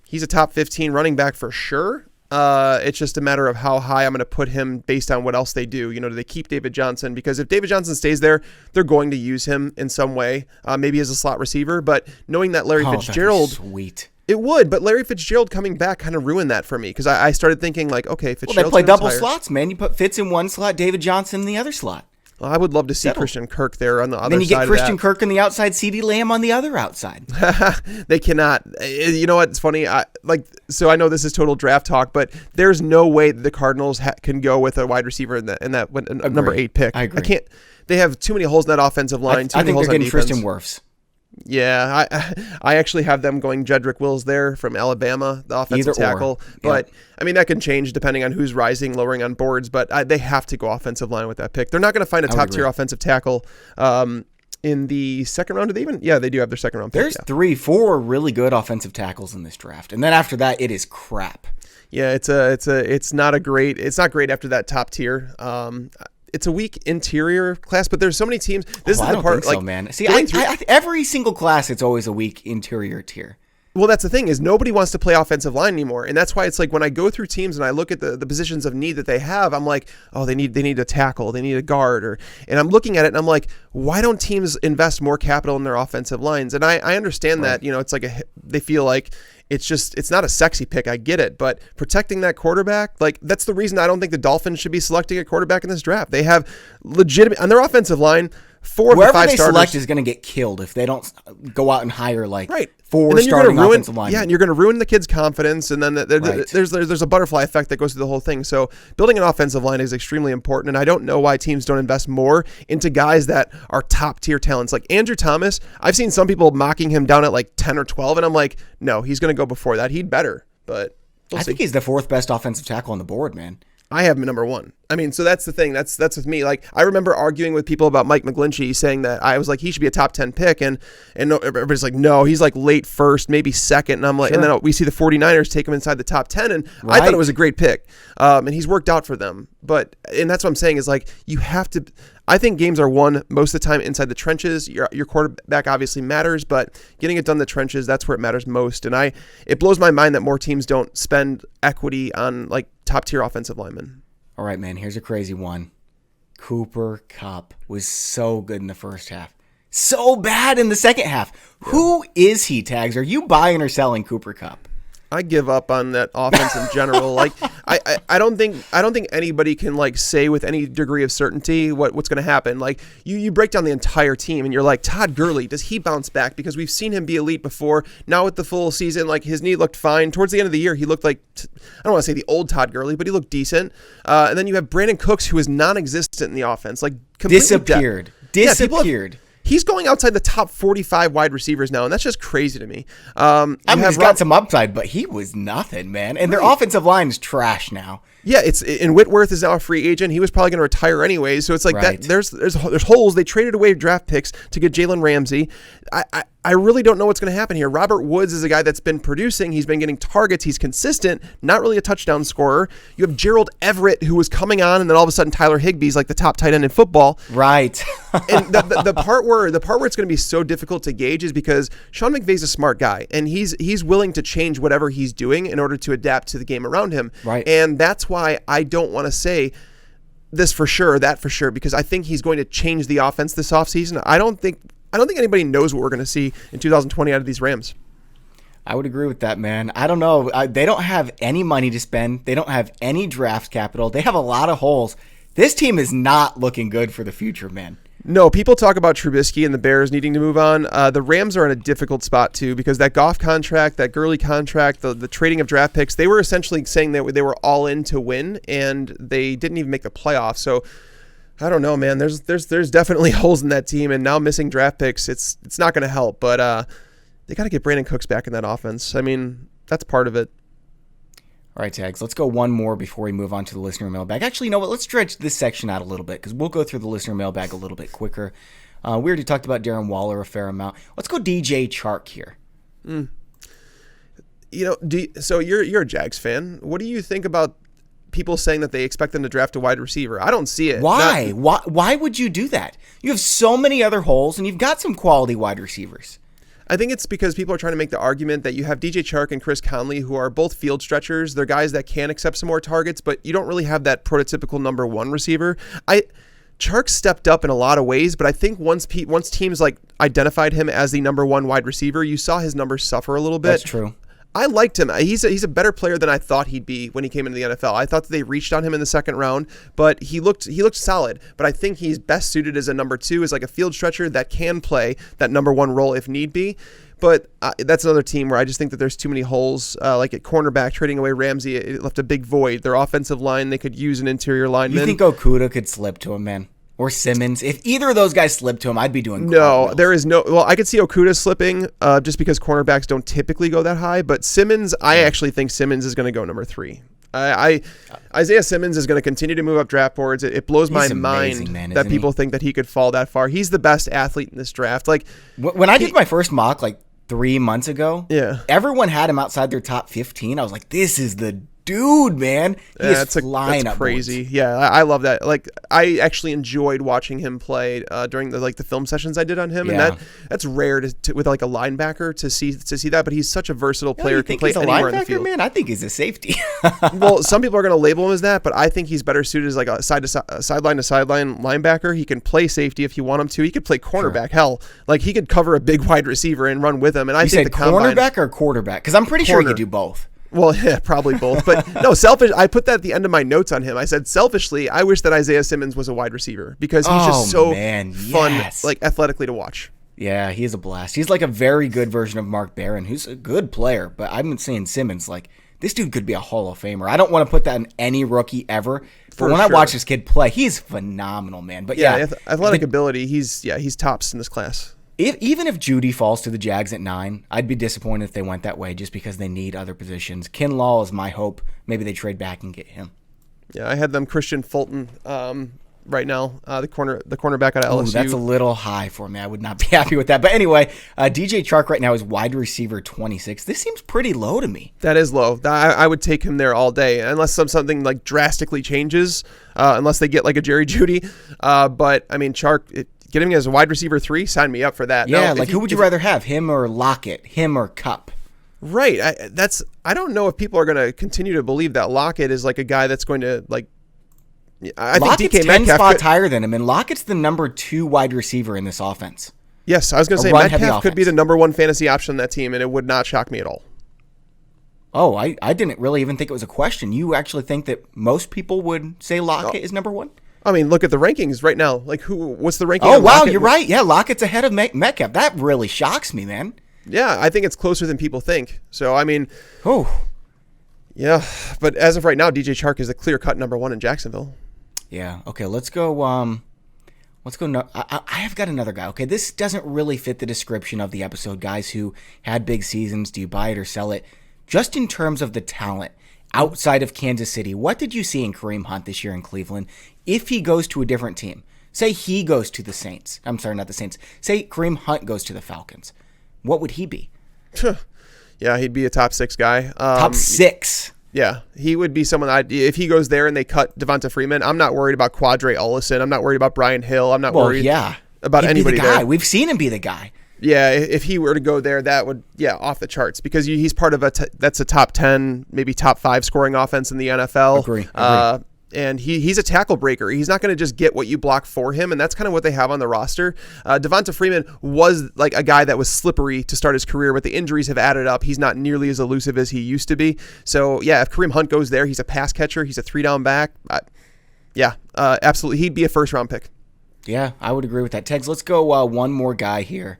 he's a top 15 running back for sure. It's just a matter of how high I'm going to put him based on what else they do. Do they keep David Johnson? Because if David Johnson stays there, they're going to use him in some way, maybe as a slot receiver. But knowing that Larry Fitzgerald, sweet. It would, but Larry Fitzgerald coming back kind of ruined that for me because I started thinking like, okay, Fitzgerald. Well, they play double slots, man. You put Fitz in one slot, David Johnson in the other slot. Well, I would love to see Christian Kirk there on the other side. Then you get Christian Kirk on the outside, CeeDee Lamb on the other outside. They cannot. You know what? It's funny. So I know this is total draft talk, but there's no way that the Cardinals can go with a wide receiver in that number 8 pick. I agree. They have too many holes in that offensive line. I think they're getting Tristan Wirfs. Yeah, I actually have them going Jedrick Wills there from Alabama, the offensive tackle. But, I mean, that can change depending on who's rising, lowering on boards. But they have to go offensive line with that pick. They're not going to find a top-tier offensive tackle in the second round. Do they even? Yeah, they do have their second round pick. There's 3-4 really good offensive tackles in this draft. And then after that, it is crap. Yeah, it's not great after that top tier. It's a weak interior class, but there's so many teams. This is the part, so, man. See, every single class, it's always a weak interior tier. Well, that's the thing is nobody wants to play offensive line anymore, and that's why it's like when I go through teams and I look at the positions of need that they have, I'm like, oh, they need a tackle, they need a guard, and I'm looking at it and I'm like, why don't teams invest more capital in their offensive lines? And I understand that it's like they feel like it's not a sexy pick. I get it, but protecting that quarterback, like that's the reason I don't think the Dolphins should be selecting a quarterback in this draft. They have legitimate on their offensive line. 4 of the 5 starters. Whoever they select is going to get killed if they don't go out and hire 4 and starting offensive linemen. Yeah, and you're going to ruin the kid's confidence, and then there's a butterfly effect that goes through the whole thing. So building an offensive line is extremely important, and I don't know why teams don't invest more into guys that are top-tier talents. Like Andrew Thomas, I've seen some people mocking him down at like 10 or 12, and I'm like, no, he's going to go before that. He'd better, but I think he's the 4th best offensive tackle on the board, man. I have him number 1. I mean, so that's the thing. That's with me. Like, I remember arguing with people about Mike McGlinchey, saying that I was like, he should be a top 10 pick. And everybody's like, no, he's like late first, maybe second. And I'm like, and then we see the 49ers take him inside the top 10. And I thought it was a great pick. And he's worked out for them. And that's what I'm saying is like, you have to, I think games are won most of the time inside the trenches. Your quarterback obviously matters, but getting it done in the trenches, that's where it matters most. And it blows my mind that more teams don't spend equity on like top tier offensive linemen. All right, man, here's a crazy one. Cooper Kupp was so good in the first half. So bad in the second half. Yeah. Who is he, Tags? Are you buying or selling Cooper Kupp? I give up on that offense in general. Like I don't think anybody can like say with any degree of certainty what's going to happen. Like you break down the entire team and you're like, Todd Gurley, does he bounce back? Because we've seen him be elite before. Now with the full season, like his knee looked fine. Towards the end of the year, he looked like I don't want to say the old Todd Gurley, but he looked decent. And then you have Brandon Cooks, who is non-existent in the offense, like completely disappeared. He's going outside the top 45 wide receivers now, and that's just crazy to me. He's got some upside, but he was nothing, man. And their offensive line is trash now. Yeah, and Whitworth is now a free agent. He was probably going to retire anyway, so it's like that. There's holes. They traded away draft picks to get Jalen Ramsey. I really don't know what's going to happen here. Robert Woods is a guy that's been producing. He's been getting targets. He's consistent, not really a touchdown scorer. You have Gerald Everett, who was coming on, and then all of a sudden Tyler Higbee's like the top tight end in football. Right. And the part where it's going to be so difficult to gauge is because Sean McVay's a smart guy, and he's willing to change whatever he's doing in order to adapt to the game around him. Right. And that's why I don't want to say this for sure, that for sure, because I think he's going to change the offense this offseason. I don't think anybody knows what we're going to see in 2020 out of these Rams. I would agree with that, man. I don't know. They don't have any money to spend. They don't have any draft capital. They have a lot of holes. This team is not looking good for the future, man. No, people talk about Trubisky and the Bears needing to move on. The Rams are in a difficult spot, too, because that Goff contract, that Gurley contract, the trading of draft picks, they were essentially saying that they were all in to win, and they didn't even make the playoffs. So I don't know, man. There's definitely holes in that team, and now missing draft picks, it's not going to help. But they got to get Brandon Cooks back in that offense. I mean, that's part of it. All right, Tags, let's go one more before we move on to the listener mailbag. Actually, you know what? Let's stretch this section out a little bit because we'll go through the listener mailbag a little bit quicker. We already talked about Darren Waller a fair amount. Let's go DJ Chark here. So you're a Jags fan. What do you think about people saying that they expect them to draft a wide receiver? I don't see it. Why? Why would you do that? You have so many other holes, and you've got some quality wide receivers. I think it's because people are trying to make the argument that you have DJ Chark and Chris Conley, who are both field stretchers. They're guys that can accept some more targets, but you don't really have that prototypical number one receiver. Chark stepped up in a lot of ways, but I think once teams like identified him as the number one wide receiver, you saw his numbers suffer a little bit. That's true. I liked him. He's a better player than I thought he'd be when he came into the NFL. I thought that they reached on him in the second round, but he looked solid. But I think he's best suited as a number two, as like a field stretcher that can play that number one role if need be. But that's another team where I just think that there's too many holes. Like at cornerback, trading away Ramsey, it left a big void. Their offensive line, they could use an interior lineman. You think Okudah could slip to him, man? Or Simmons. If either of those guys slip to him, I'd be doing No, cartwheels. there is no. Well, I could see Okuda slipping just because cornerbacks don't typically go that high. But Simmons, I actually think Simmons is going to go number 3. Isaiah Simmons is going to continue to move up draft boards. It blows my mind that people think that he could fall that far. He's the best athlete in this draft. Like when I did my first mock like 3 months ago, everyone had him outside their top 15. I was like, this is the dude, man. He's flying that's up crazy. boards. Yeah, I love that. Like, I actually enjoyed watching him play during the film sessions I did on him, and that's rare to with like a linebacker to see that. But he's such a versatile player. Can play anywhere in the field. Man, I think he's a safety. Well, some people are going to label him as that, but I think he's better suited as like a sideline to sideline linebacker. He can play safety if you want him to. He could play cornerback. Sure. Hell, like he could cover a big wide receiver and run with him. And I think the cornerback or quarterback, because I'm pretty sure he could do both. Well, yeah, probably both. But no, selfish. I put that at the end of my notes on him. I said, selfishly, I wish that Isaiah Simmons was a wide receiver because he's just so fun, like athletically to watch. Yeah, he is a blast. He's like a very good version of Mark Barron, who's a good player. But I'm saying Simmons, like this dude could be a Hall of Famer. I don't want to put that in any rookie ever. But when I watch this kid play, he's phenomenal, man. But athletic ability, he's tops in this class. Even if Judy falls to the Jags at 9, I'd be disappointed if they went that way just because they need other positions. Kinlaw is my hope. Maybe they trade back and get him. Yeah, I had them Christian Fulton right now, the cornerback out of LSU. That's a little high for me. I would not be happy with that. But anyway, DJ Chark right now is wide receiver 26. This seems pretty low to me. That is low. I would take him there all day unless something like drastically changes, unless they get like a Jerry Jeudy. But I mean, Chark. Getting him as a wide receiver 3, sign me up for that. Yeah, now, who would you rather have, him or Lockett, him or Kupp? Right. I don't know if people are going to continue to believe that Lockett is like a guy that's going to like. I Lockett's think DK 10 Metcalf spots higher than him, and Lockett's the number 2 wide receiver in this offense. Yes, I was going to say Metcalf could be the number 1 fantasy option on that team, and it would not shock me at all. Oh, I didn't really even think it was a question. You actually think that most people would say Lockett is number 1? I mean, look at the rankings right now. Like, what's the ranking? Oh, wow, you're right. Yeah, Lockett's ahead of Metcalf. That really shocks me, man. Yeah, I think it's closer than people think. So, I mean, yeah. But as of right now, DJ Chark is the clear-cut number 1 in Jacksonville. Yeah. Okay, let's go. I have got another guy. Okay, this doesn't really fit the description of the episode. Guys who had big seasons. Do you buy it or sell it? Just in terms of the talent outside of Kansas City, what did you see in Kareem Hunt this year in Cleveland? If he goes to a different team, say he goes to the Saints. I'm sorry, not the Saints. Say Kareem Hunt goes to the Falcons. What would he be? Yeah, he'd be a top 6 guy. Top 6. Yeah, he would be someone. if he goes there and they cut Devonta Freeman, I'm not worried about Quadre Ollison. I'm not worried about Brian Hill. I'm not worried about anybody there. We've seen him be the guy. Yeah, if he were to go there, that would, off the charts because he's part of that's a top 10, maybe top 5 scoring offense in the NFL. Agree. And he's a tackle breaker. He's not going to just get what you block for him, and that's kind of what they have on the roster. Devonta Freeman was like a guy that was slippery to start his career, but the injuries have added up. He's not nearly as elusive as he used to be. So, yeah, if Kareem Hunt goes there, he's a pass catcher. He's a 3-down back. Absolutely. He'd be a first-round pick. Yeah, I would agree with that. Tegs, let's go one more guy here.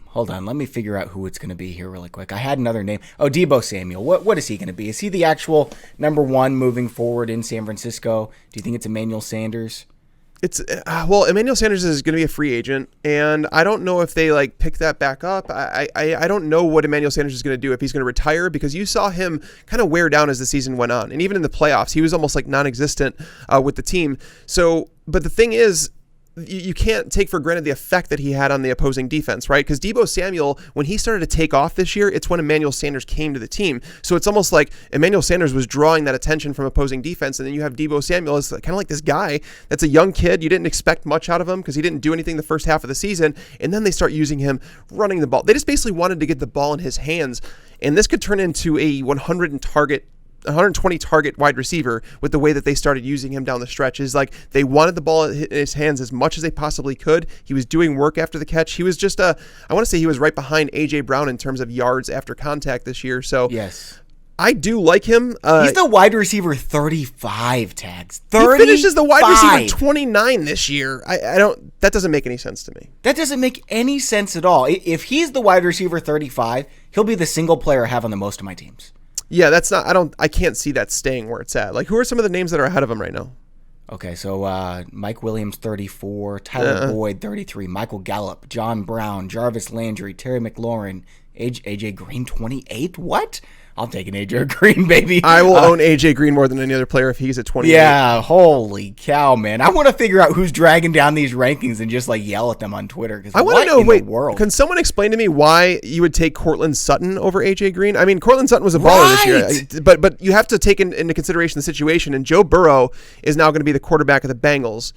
Hold on, let me figure out who it's going to be here really quick. I had another name. Oh, Deebo Samuel. What is he going to be? Is he the actual number 1 moving forward in San Francisco? Do you think it's Emmanuel Sanders? It's Emmanuel Sanders is going to be a free agent, and I don't know if they like pick that back up. I don't know what Emmanuel Sanders is going to do, if he's going to retire, because you saw him kind of wear down as the season went on, and even in the playoffs, he was almost like non-existent with the team. So, but the thing is, you can't take for granted the effect that he had on the opposing defense, right? Because Deebo Samuel, when he started to take off this year, it's when Emmanuel Sanders came to the team. So it's almost like Emmanuel Sanders was drawing that attention from opposing defense, and then you have Deebo Samuel as kind of like this guy that's a young kid. You didn't expect much out of him because he didn't do anything the first half of the season, and then they start using him running the ball. They just basically wanted to get the ball in his hands, and this could turn into a 120 target wide receiver with the way that they started using him down the stretch. Is like they wanted the ball in his hands as much as they possibly could. He was doing work after the catch. He was just I want to say he was right behind A.J. Brown in terms of yards after contact this year. So yes, I do like him. He's the wide receiver 35 tags. 35. He finishes the wide receiver 29 this year. I don't. That doesn't make any sense to me. That doesn't make any sense at all. If he's the wide receiver 35, he'll be the single player I have on the most of my teams. Yeah, that's not. I can't see that staying where it's at. Like, who are some of the names that are ahead of him right now? Okay, so Mike Williams, 34, Tyler Boyd, 33, Michael Gallup, John Brown, Jarvis Landry, Terry McLaurin, AJ Green, 28. What? I'll take an AJ Green, baby. I will own AJ Green more than any other player if he's at 28. Yeah, holy cow, man. I want to figure out who's dragging down these rankings and just like yell at them on Twitter. I want to know, the world? Can someone explain to me why you would take Courtland Sutton over AJ Green? I mean, Courtland Sutton was a baller this year, but you have to take into consideration the situation, and Joe Burrow is now going to be the quarterback of the Bengals,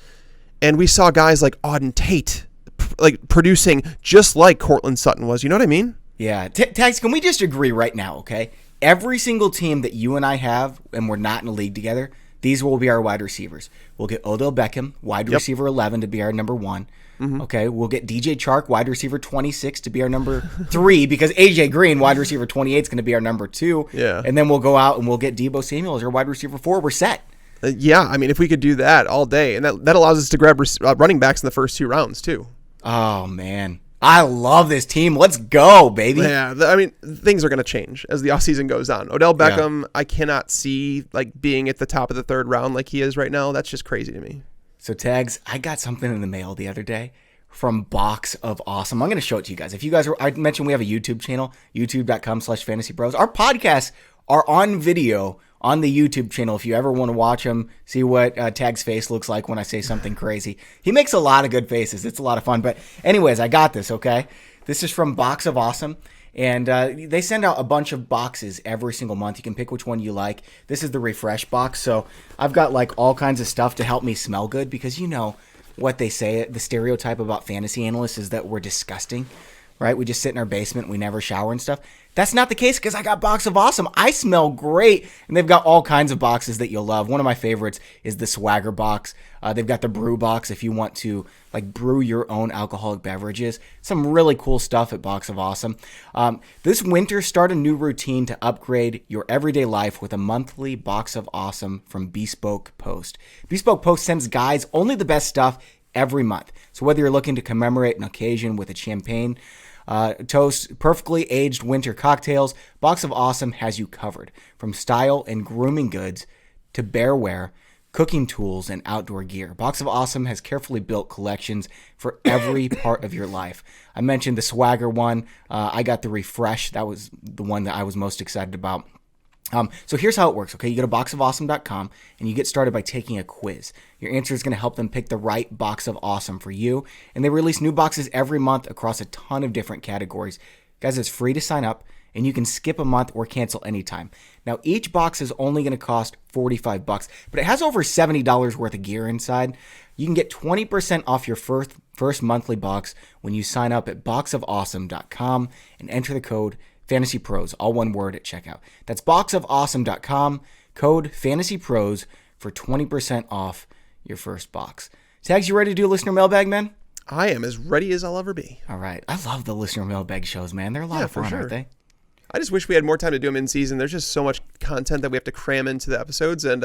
and we saw guys like Auden Tate like producing just like Courtland Sutton was. You know what I mean? Yeah. Tags, can we just agree right now, okay? Every single team that you and I have, and we're not in a league together, these will be our wide receivers. We'll get Odell Beckham, wide receiver 11, to be our number 1. Mm-hmm. Okay, we'll get DJ Chark, wide receiver 26, to be our number 3, because AJ Green, wide receiver 28, is going to be our number 2. Yeah. And then we'll go out and we'll get Deebo Samuel as our wide receiver 4. We're set. Yeah, I mean, if we could do that all day, and that allows us to grab running backs in the first 2 rounds, too. Oh, man. I love this team. Let's go, baby. Yeah, I mean, things are going to change as the offseason goes on. Odell Beckham, I cannot see like being at the top of the 3rd round like he is right now. That's just crazy to me. So, Tags, I got something in the mail the other day from Box of Awesome. I'm going to show it to you guys. If you guys I mentioned we have a YouTube channel, youtube.com/fantasypros. Our podcasts are on video on the YouTube channel if you ever want to watch them, see what Tag's face looks like when I say something crazy. He makes a lot of good faces. It's a lot of fun. But anyways, I got this, okay? This is from Box of Awesome, and they send out a bunch of boxes every single month. You can pick which one you like. This is the refresh box, so I've got like all kinds of stuff to help me smell good, because you know what they say, the stereotype about fantasy analysts is that we're disgusting, right? We just sit in our basement, we never shower and stuff. That's not the case, because I got Box of Awesome. I smell great, and they've got all kinds of boxes that you'll love. One of my favorites is the Swagger box. They've got the Brew box if you want to like brew your own alcoholic beverages. Some really cool stuff at Box of Awesome. This winter, start a new routine to upgrade your everyday life with a monthly Box of Awesome from Bespoke Post. Bespoke Post sends guys only the best stuff every month. So whether you're looking to commemorate an occasion with a champagne, toast, perfectly aged winter cocktails, Box of Awesome has you covered. From style and grooming goods to bearwear, cooking tools, and outdoor gear, Box of Awesome has carefully built collections for every part of your life. I mentioned the Swagger one. I got the Refresh. That was the one that I was most excited about. So here's how it works, okay? You go to boxofawesome.com and you get started by taking a quiz. Your answer is going to help them pick the right Box of Awesome for you. And they release new boxes every month across a ton of different categories. Guys, it's free to sign up, and you can skip a month or cancel anytime. Now, each box is only going to cost $45, but it has over $70 worth of gear inside. You can get 20% off your first monthly box when you sign up at boxofawesome.com and enter the code FantasyPros, all one word, at checkout. That's boxofawesome.com, code FantasyPros for 20% off your first box. Tags, you ready to do a listener mailbag, man? I am as ready as I'll ever be. All right. I love the listener mailbag shows, man. They're a lot of fun, aren't they? I just wish we had more time to do them in season. There's just so much content that we have to cram into the episodes, and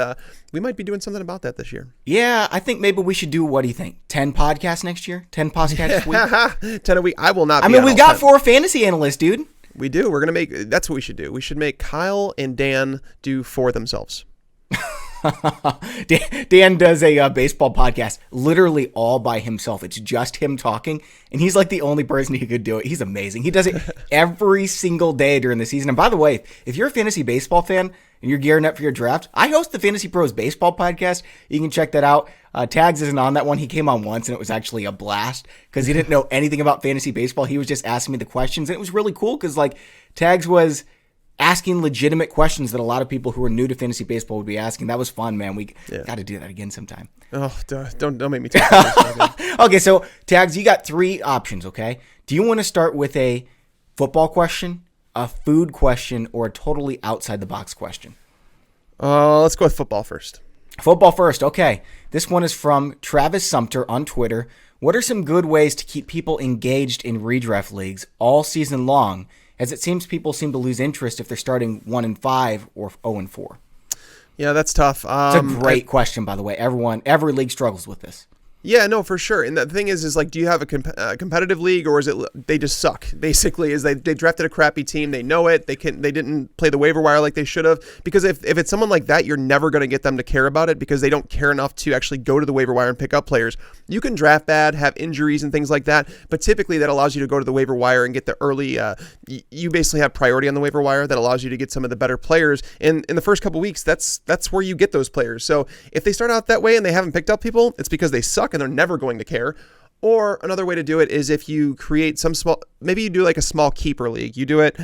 we might be doing something about that this year. Yeah, I think maybe we should do, what do you think, 10 podcasts next year? 10 podcasts a week? 10 a week. I will not be I mean, we've got 4 fantasy analysts, dude. We do. We're going to make, that's what we should do. We should make Kyle and Dan do 4 themselves. Dan does a baseball podcast literally all by himself. It's just him talking, and he's like the only person who could do it. He's amazing. He does it every single day during the season. And by the way, if you're a fantasy baseball fan and you're gearing up for your draft, I host the Fantasy Pros baseball podcast. You can check that out. Tags isn't on that one. He came on once, and it was actually a blast because he didn't know anything about fantasy baseball. He was just asking me the questions, and it was really cool because like Tags was asking legitimate questions that a lot of people who are new to fantasy baseball would be asking. That was fun, man. We got to do that again sometime. Oh, don't make me talk about this. Okay, so Tags, you got 3 options, okay? Do you want to start with a football question, a food question, or a totally outside the box question? Let's go with football first. Football first, okay. This one is from Travis Sumter on Twitter. What are some good ways to keep people engaged in redraft leagues all season long, as it seems people seem to lose interest if they're starting 1-5 or 0-4? Yeah, that's tough. It's a great question, by the way. Every league struggles with this. Yeah, no, for sure. And the thing is like, do you have a competitive league, or is it they just suck? Basically, is they drafted a crappy team. They know it. They didn't play the waiver wire like they should have. Because if it's someone like that, you're never going to get them to care about it because they don't care enough to actually go to the waiver wire and pick up players. You can draft bad, have injuries and things like that, but typically that allows you to go to the waiver wire and get the early. You basically have priority on the waiver wire that allows you to get some of the better players. And in the first couple weeks, that's where you get those players. So if they start out that way and they haven't picked up people, it's because they suck and they're never going to care. Or another way to do it is if you create maybe you do like a small keeper league. You do it,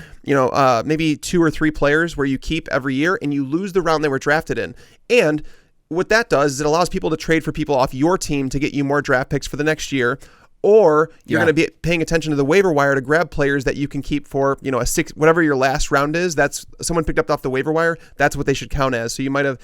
maybe 2 or 3 players where you keep every year and you lose the round they were drafted in. And what that does is it allows people to trade for people off your team to get you more draft picks for the next year. Or you're going to be paying attention to the waiver wire to grab players that you can keep for, a 6, whatever your last round is. That's someone picked up off the waiver wire. That's what they should count as. So you might have,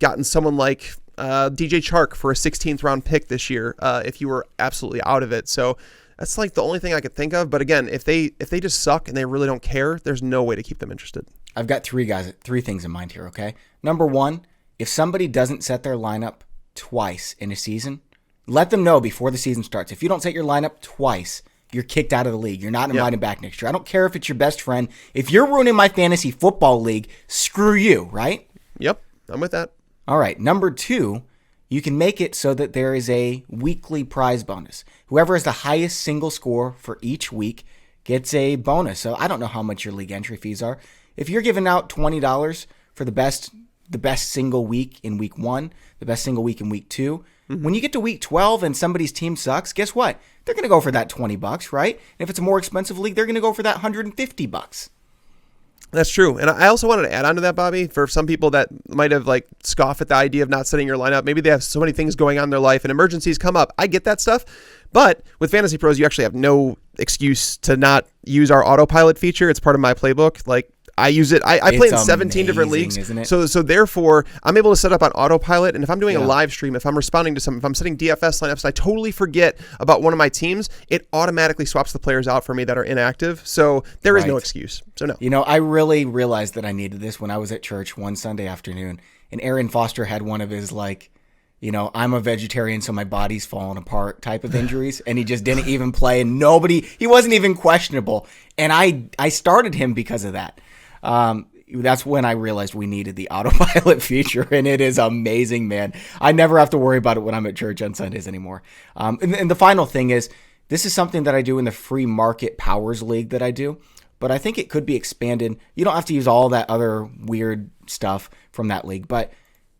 gotten someone like DJ Chark for a 16th round pick this year if you were absolutely out of it. So that's like the only thing I could think of. But again, if they just suck and they really don't care, there's no way to keep them interested. I've got 3 things in mind here, okay? Number 1, if somebody doesn't set their lineup twice in a season, let them know before the season starts. If you don't set your lineup twice, you're kicked out of the league. You're not invited back next year. I don't care if it's your best friend. If you're ruining my fantasy football league, screw you, right? Yep, I'm with that. All right, number 2, you can make it so that there is a weekly prize bonus. Whoever has the highest single score for each week gets a bonus. So I don't know how much your league entry fees are. If you're giving out $20 for the best single week in week 1, the best single week in week 2, when you get to week 12 and somebody's team sucks, guess what? They're going to go for that $20, right? And if it's a more expensive league, they're going to go for that $150. That's true. And I also wanted to add on to that, Bobby, for some people that might have scoffed at the idea of not setting your lineup. Maybe they have so many things going on in their life and emergencies come up. I get that stuff. But with FantasyPros, you actually have no excuse to not use our Autopilot feature. It's part of my playbook. I use it. I play in 17 different leagues. Isn't it? So therefore, I'm able to set up on Autopilot. And if I'm doing a live stream, if I'm responding to if I'm setting DFS lineups, and I totally forget about one of my teams, it automatically swaps the players out for me that are inactive. So there is no excuse. So no. I really realized that I needed this when I was at church one Sunday afternoon, and Aaron Foster had one of his I'm a vegetarian, so my body's falling apart type of injuries. And he just didn't even play, and he wasn't even questionable. And I started him because of that. That's when I realized we needed the Autopilot feature, and it is amazing, man. I never have to worry about it when I'm at church on Sundays anymore. And the final thing is, this is something that I do in the free market powers league that I do, but I think it could be expanded. You don't have to use all that other weird stuff from that league, but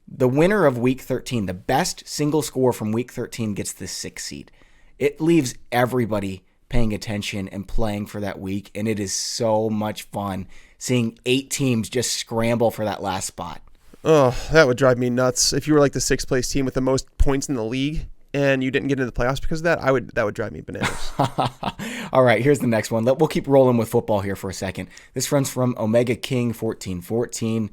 the winner of week 13, the best single score from week 13 gets the 6th seed. It leaves everybody paying attention and playing for that week, and it is so much fun seeing 8 teams just scramble for that last spot. Oh, that would drive me nuts. If you were the 6th place team with the most points in the league and you didn't get into the playoffs because of that, that would drive me bananas. All right, here's the next one. We'll keep rolling with football here for a second. This runs from Omega King 1414.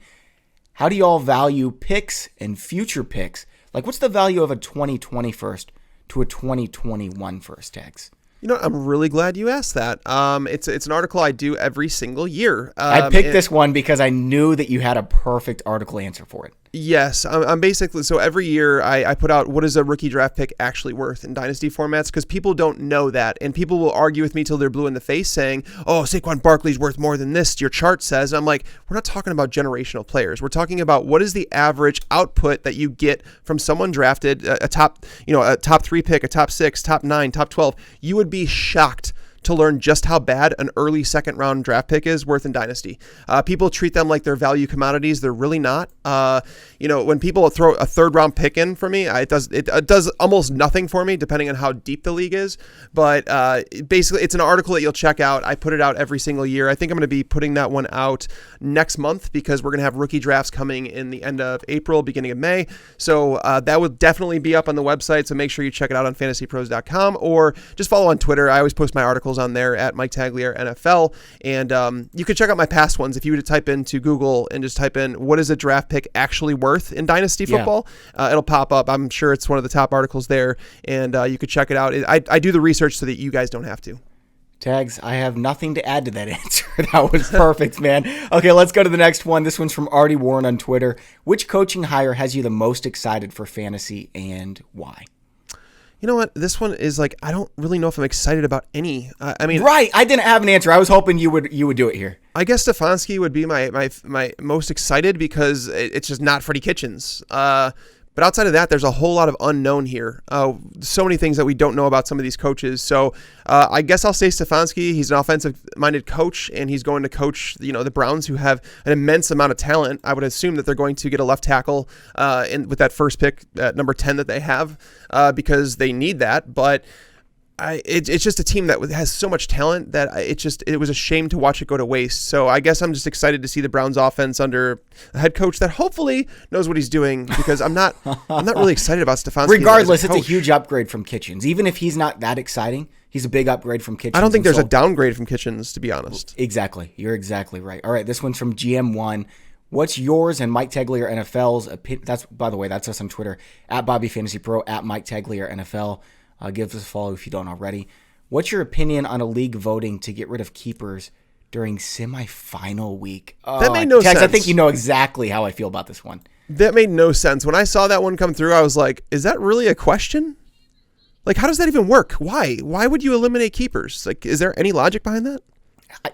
How do you all value picks and future picks? What's the value of a 2020 first to a 2021 first, Tags? I'm really glad you asked that. It's an article I do every single year. I picked this one because I knew that you had a perfect article answer for it. Yes, I'm basically, so every year I put out what is a rookie draft pick actually worth in dynasty formats, because people don't know that, and people will argue with me till they're blue in the face saying, oh, Saquon Barkley's worth more than this, your chart says. And I'm like, we're not talking about generational players. We're talking about what is the average output that you get from someone drafted, a top 3 pick, a top 6, top 9, top 12. You would be shocked to learn just how bad an early second round draft pick is worth in dynasty. People treat them like they're value commodities. They're really not. When people throw a third round pick in for me, it does almost nothing for me depending on how deep the league is. But basically, it's an article that you'll check out. I put it out every single year. I think I'm going to be putting that one out next month because we're going to have rookie drafts coming in the end of April, beginning of May. So that will definitely be up on the website. So make sure you check it out on FantasyPros.com or just follow on Twitter. I always post my articles on there at Mike Tagliere NFL, and you can check out my past ones if you were to type into Google and just type in what is a draft pick actually worth in dynasty football. It'll pop up. I'm sure it's one of the top articles there, and you could check it out. I do the research so that you guys don't have to. Tags, I have nothing to add to that answer. That was perfect, man. Okay, let's go to the next one. This one's from Artie Warren on Twitter. Which coaching hire has you the most excited for fantasy and why? You know what? This one is like, I don't really know if I'm excited about any. I mean, right. I didn't have an answer. I was hoping you would do it here. I guess Stefanski would be my most excited because it's just not Freddie Kitchens. But outside of that, there's a whole lot of unknown here. So many things that we don't know about some of these coaches. So I guess I'll say Stefanski. He's an offensive-minded coach, and he's going to coach the Browns, who have an immense amount of talent. I would assume that they're going to get a left tackle with that first pick at number 10 that they have because they need that. But it's just a team that has so much talent that it was a shame to watch it go to waste. So I guess I'm just excited to see the Browns offense under a head coach that hopefully knows what he's doing, because I'm not really excited about Stefanski. Regardless, it's a huge upgrade from Kitchens. Even if he's not that exciting, he's a big upgrade from Kitchens. I don't think there's a downgrade from Kitchens, to be honest. Exactly. You're exactly right. All right, this one's from GM1. What's yours and Mike Taglier NFL's opinion? By the way, that's us on Twitter, at BobbyFantasyPro, at Mike Taglier NFL. Give us a follow if you don't already. What's your opinion on a league voting to get rid of keepers during semifinal week? That made no sense. I think you know exactly how I feel about this one. That made no sense. When I saw that one come through, I was like, is that really a question? Like, how does that even work? Why? Why would you eliminate keepers? Like, is there any logic behind that?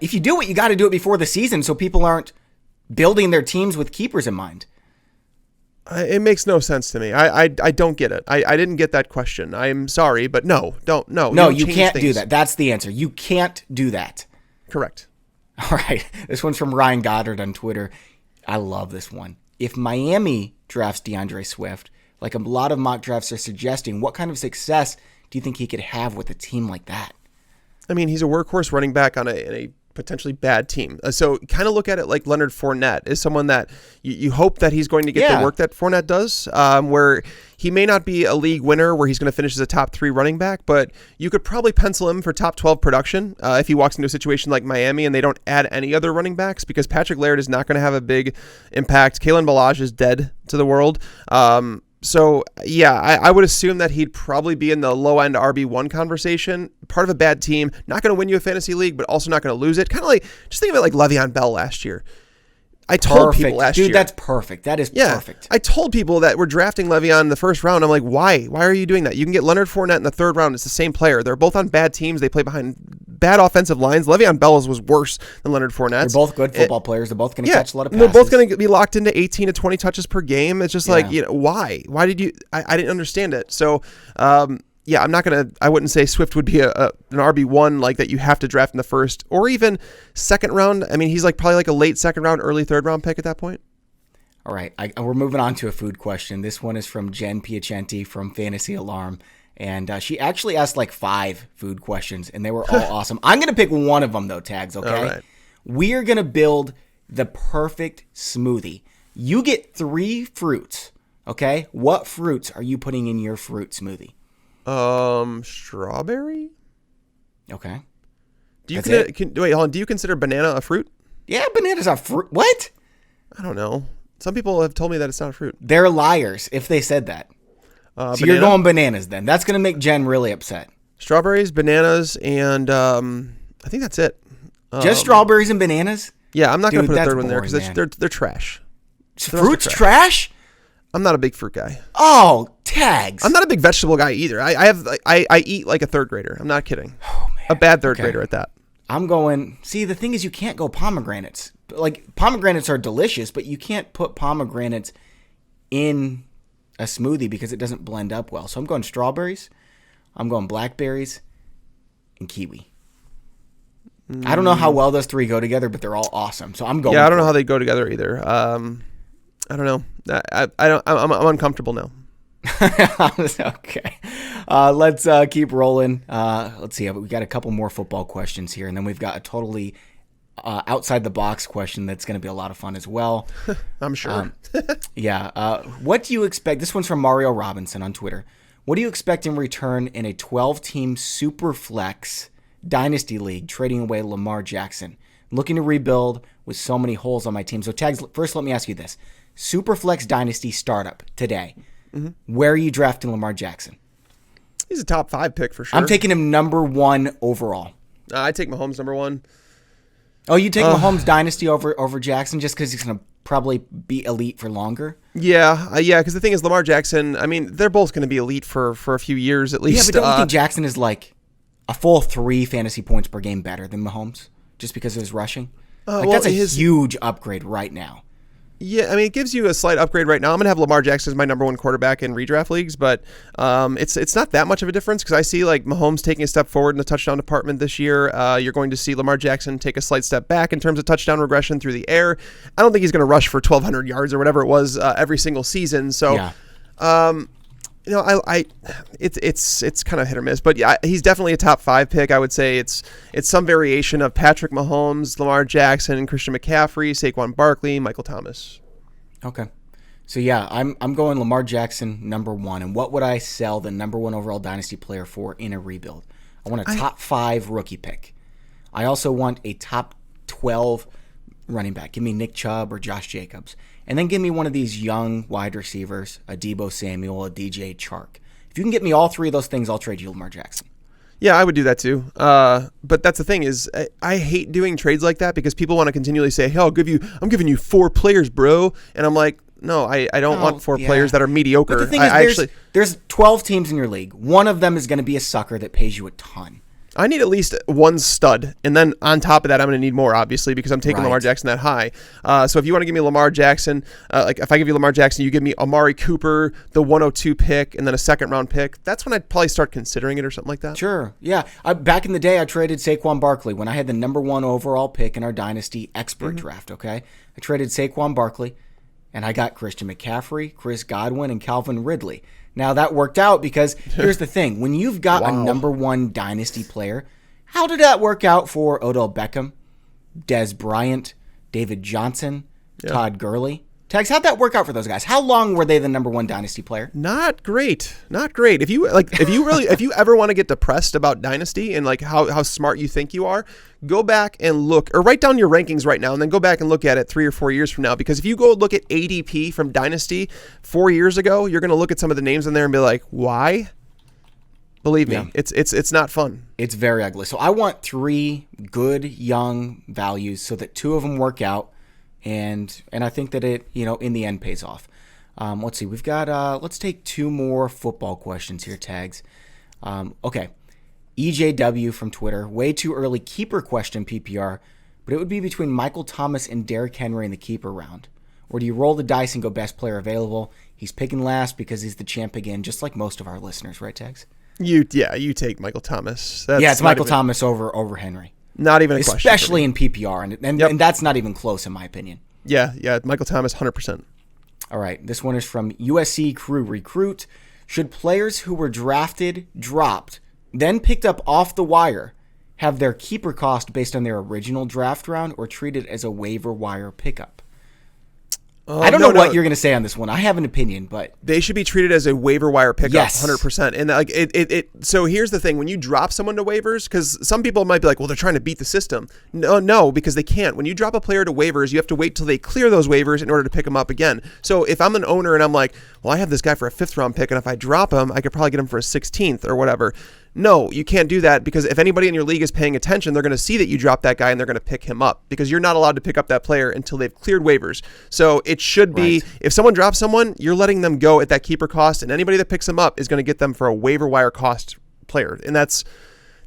If you do it, you got to do it before the season so people aren't building their teams with keepers in mind. It makes no sense to me. I don't get it. I didn't get that question. I'm sorry, but no. No, you can't do that. That's the answer. You can't do that. Correct. All right. This one's from Ryan Goddard on Twitter. I love this one. If Miami drafts DeAndre Swift, like a lot of mock drafts are suggesting, what kind of success do you think he could have with a team like that? I mean, he's a workhorse running back on a potentially bad team. So kind of look at it like Leonard Fournette is someone that you hope that he's going to get the work that Fournette does, where he may not be a league winner where he's going to finish as a top 3 running back, but you could probably pencil him for top 12 production if he walks into a situation like Miami and they don't add any other running backs, because Patrick Laird is not going to have a big impact. Kalen Ballage is dead to the world. So, yeah, I would assume that he'd probably be in the low-end RB1 conversation. Part of a bad team, not going to win you a fantasy league, but also not going to lose it. Kind of like, just think of it like Le'Veon Bell last year. I told people last year. Dude, that's perfect. That is perfect. I told people that we're drafting Le'Veon in the first round. I'm like, why? Why are you doing that? You can get Leonard Fournette in the third round. It's the same player. They're both on bad teams. They play behind bad offensive lines. Le'Veon Bell was worse than Leonard Fournette. They're both good football players. They're both going to catch a lot of passes. They're both going to be locked into 18 to 20 touches per game. It's just like, why? Why did you? I didn't understand it. So, I'm not going to, I wouldn't say Swift would be an RB1 like that you have to draft in the first or even second round. I mean, he's probably like a late second round, early third round pick at that point. All right. We're moving on to a food question. This one is from Jen Piacenti from Fantasy Alarm. And she actually asked like 5 food questions, and they were all awesome. I'm going to pick one of them, though, Tags, okay? All right. We are going to build the perfect smoothie. You get 3 fruits, okay? What fruits are you putting in your fruit smoothie? Strawberry? Okay. Wait, hold on. Do you consider banana a fruit? Yeah, bananas are fruit. What? I don't know. Some people have told me that it's not a fruit. They're liars if they said that. So banana? You're going bananas then. That's going to make Jen really upset. Strawberries, bananas, and I think that's it. Just strawberries and bananas? Yeah, I'm not going to put a third boring, one there because they're trash. Fruit's trash? I'm not a big fruit guy. Oh, Tags. I'm not a big vegetable guy either. I eat like a third grader. I'm not kidding. Oh, man. A bad third grader at that. I'm going, see, the thing is you can't go pomegranates. Like, pomegranates are delicious, but you can't put pomegranates in a smoothie because it doesn't blend up well. So I'm going strawberries, I'm going blackberries, and kiwi. I don't know how well those 3 go together, but they're all awesome. So I'm going. Yeah, I don't know how they go together either. I don't know. I'm uncomfortable now. Okay. Let's keep rolling. Let's see. We got a couple more football questions here, and then we've got a totally outside the box question that's going to be a lot of fun as well. I'm sure. What do you expect? This one's from Mario Robinson on Twitter. What do you expect in return in a 12-team super flex dynasty league trading away Lamar Jackson? I'm looking to rebuild with so many holes on my team. So Tags, first let me ask you this. Super flex dynasty startup today. Mm-hmm. Where are you drafting Lamar Jackson? He's a top 5 pick for sure. I'm taking him number 1 overall. I take Mahomes number 1. Oh, you take Mahomes dynasty over Jackson just because he's going to probably be elite for longer. Yeah, because the thing is, Lamar Jackson, I mean, they're both going to be elite for a few years at least. Yeah, but don't you think Jackson is like a full 3 fantasy points per game better than Mahomes just because of his rushing? That's a huge upgrade right now. Yeah, I mean, it gives you a slight upgrade right now. I'm going to have Lamar Jackson as my number 1 quarterback in redraft leagues, but it's not that much of a difference because I see like Mahomes taking a step forward in the touchdown department this year. You're going to see Lamar Jackson take a slight step back in terms of touchdown regression through the air. I don't think he's going to rush for 1,200 yards or whatever it was every single season. So, it's kind of hit or miss, but yeah, he's definitely a top 5 pick. I would say it's some variation of Patrick Mahomes, Lamar Jackson, Christian McCaffrey, Saquon Barkley, Michael Thomas. Okay. So yeah, I'm going Lamar Jackson number 1. And what would I sell the number 1 overall dynasty player for in a rebuild? I want a top 5 rookie pick. I also want a top 12 running back. Give me Nick Chubb or Josh Jacobs. And then give me one of these young wide receivers, a Deebo Samuel, a DJ Chark. If you can get me all 3 of those things, I'll trade you Lamar Jackson. Yeah, I would do that too. But that's the thing is, I hate doing trades like that because people want to continually say, "Hey, I'm giving you 4 players, bro," and I'm like, no, I don't want 4 players that are mediocre. But the thing is, there's 12 teams in your league. One of them is going to be a sucker that pays you a ton. I need at least 1 stud, and then on top of that, I'm going to need more, obviously, because I'm taking Lamar Jackson that high. So if you want to give me Lamar Jackson, like if I give you Lamar Jackson, you give me Amari Cooper, the 102 pick, and then a 2nd-round pick, that's when I'd probably start considering it or something like that. Sure, yeah. Back in the day, I traded Saquon Barkley when I had the number 1 overall pick in our Dynasty Expert Draft, okay? I traded Saquon Barkley, and I got Christian McCaffrey, Chris Godwin, and Calvin Ridley. Now, that worked out because here's the thing. When you've got a number 1 dynasty player, how did that work out for Odell Beckham, Dez Bryant, David Johnson, Todd Gurley? Tags, how'd that work out for those guys? How long were they the number 1 dynasty player? Not great. If you ever want to get depressed about dynasty and like how smart you think you are, go back and look or write down your rankings right now and then go back and look at it 3 or 4 years from now. Because if you go look at ADP from dynasty 4 years ago, you're going to look at some of the names in there and be like, why? Believe me, it's not fun. It's very ugly. So I want 3 good young values so that 2 of them work out. And I think that it, in the end pays off. Let's see. We've got, let's take 2 more football questions here, Tags. Okay. EJW from Twitter. Way too early keeper question, PPR. But it would be between Michael Thomas and Derrick Henry in the keeper round. Or do you roll the dice and go best player available? He's picking last because he's the champ again, just like most of our listeners, right, Tags? You take Michael Thomas. It's Michael Thomas over Henry. Not even a question. Especially in PPR, and that's not even close in my opinion. Yeah, Michael Thomas, 100%. All right, this one is from USC Crew Recruit. Should players who were drafted, dropped, then picked up off the wire have their keeper cost based on their original draft round or treated as a waiver wire pickup? I don't know what you're going to say on this one. I have an opinion, but they should be treated as a waiver wire pickup, yes. 100%. And like so here's the thing: when you drop someone to waivers, because some people might be like, well, they're trying to beat the system. No, because they can't. When you drop a player to waivers, you have to wait till they clear those waivers in order to pick them up again. So if I'm an owner and I'm like, well, I have this guy for a 5th-round pick, and if I drop him, I could probably get him for a 16th or whatever. No, you can't do that because if anybody in your league is paying attention, they're going to see that you dropped that guy and they're going to pick him up because you're not allowed to pick up that player until they've cleared waivers. So it should be, if someone drops someone, you're letting them go at that keeper cost, and anybody that picks them up is going to get them for a waiver wire cost player. And that's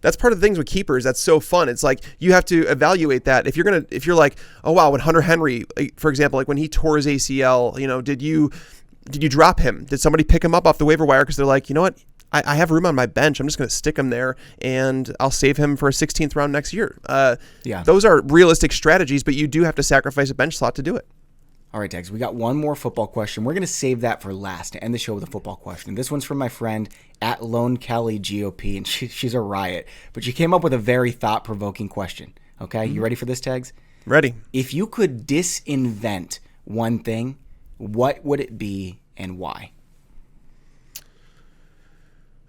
part of the things with keepers that's so fun. It's like you have to evaluate that. If you're like, oh wow, when Hunter Henry, for example, like when he tore his ACL, did you drop him? Did somebody pick him up off the waiver wire because they're like, you know what? I have room on my bench. I'm just going to stick him there, and I'll save him for a 16th round next year. Those are realistic strategies, but you do have to sacrifice a bench slot to do it. All right, Tex, we got one more football question. We're going to save that for last to end the show with a football question. This one's from my friend at Lone Kelly GOP, and she's a riot. But she came up with a very thought-provoking question. Okay, You ready for this, Tex? Ready. If you could disinvent one thing, what would it be and why?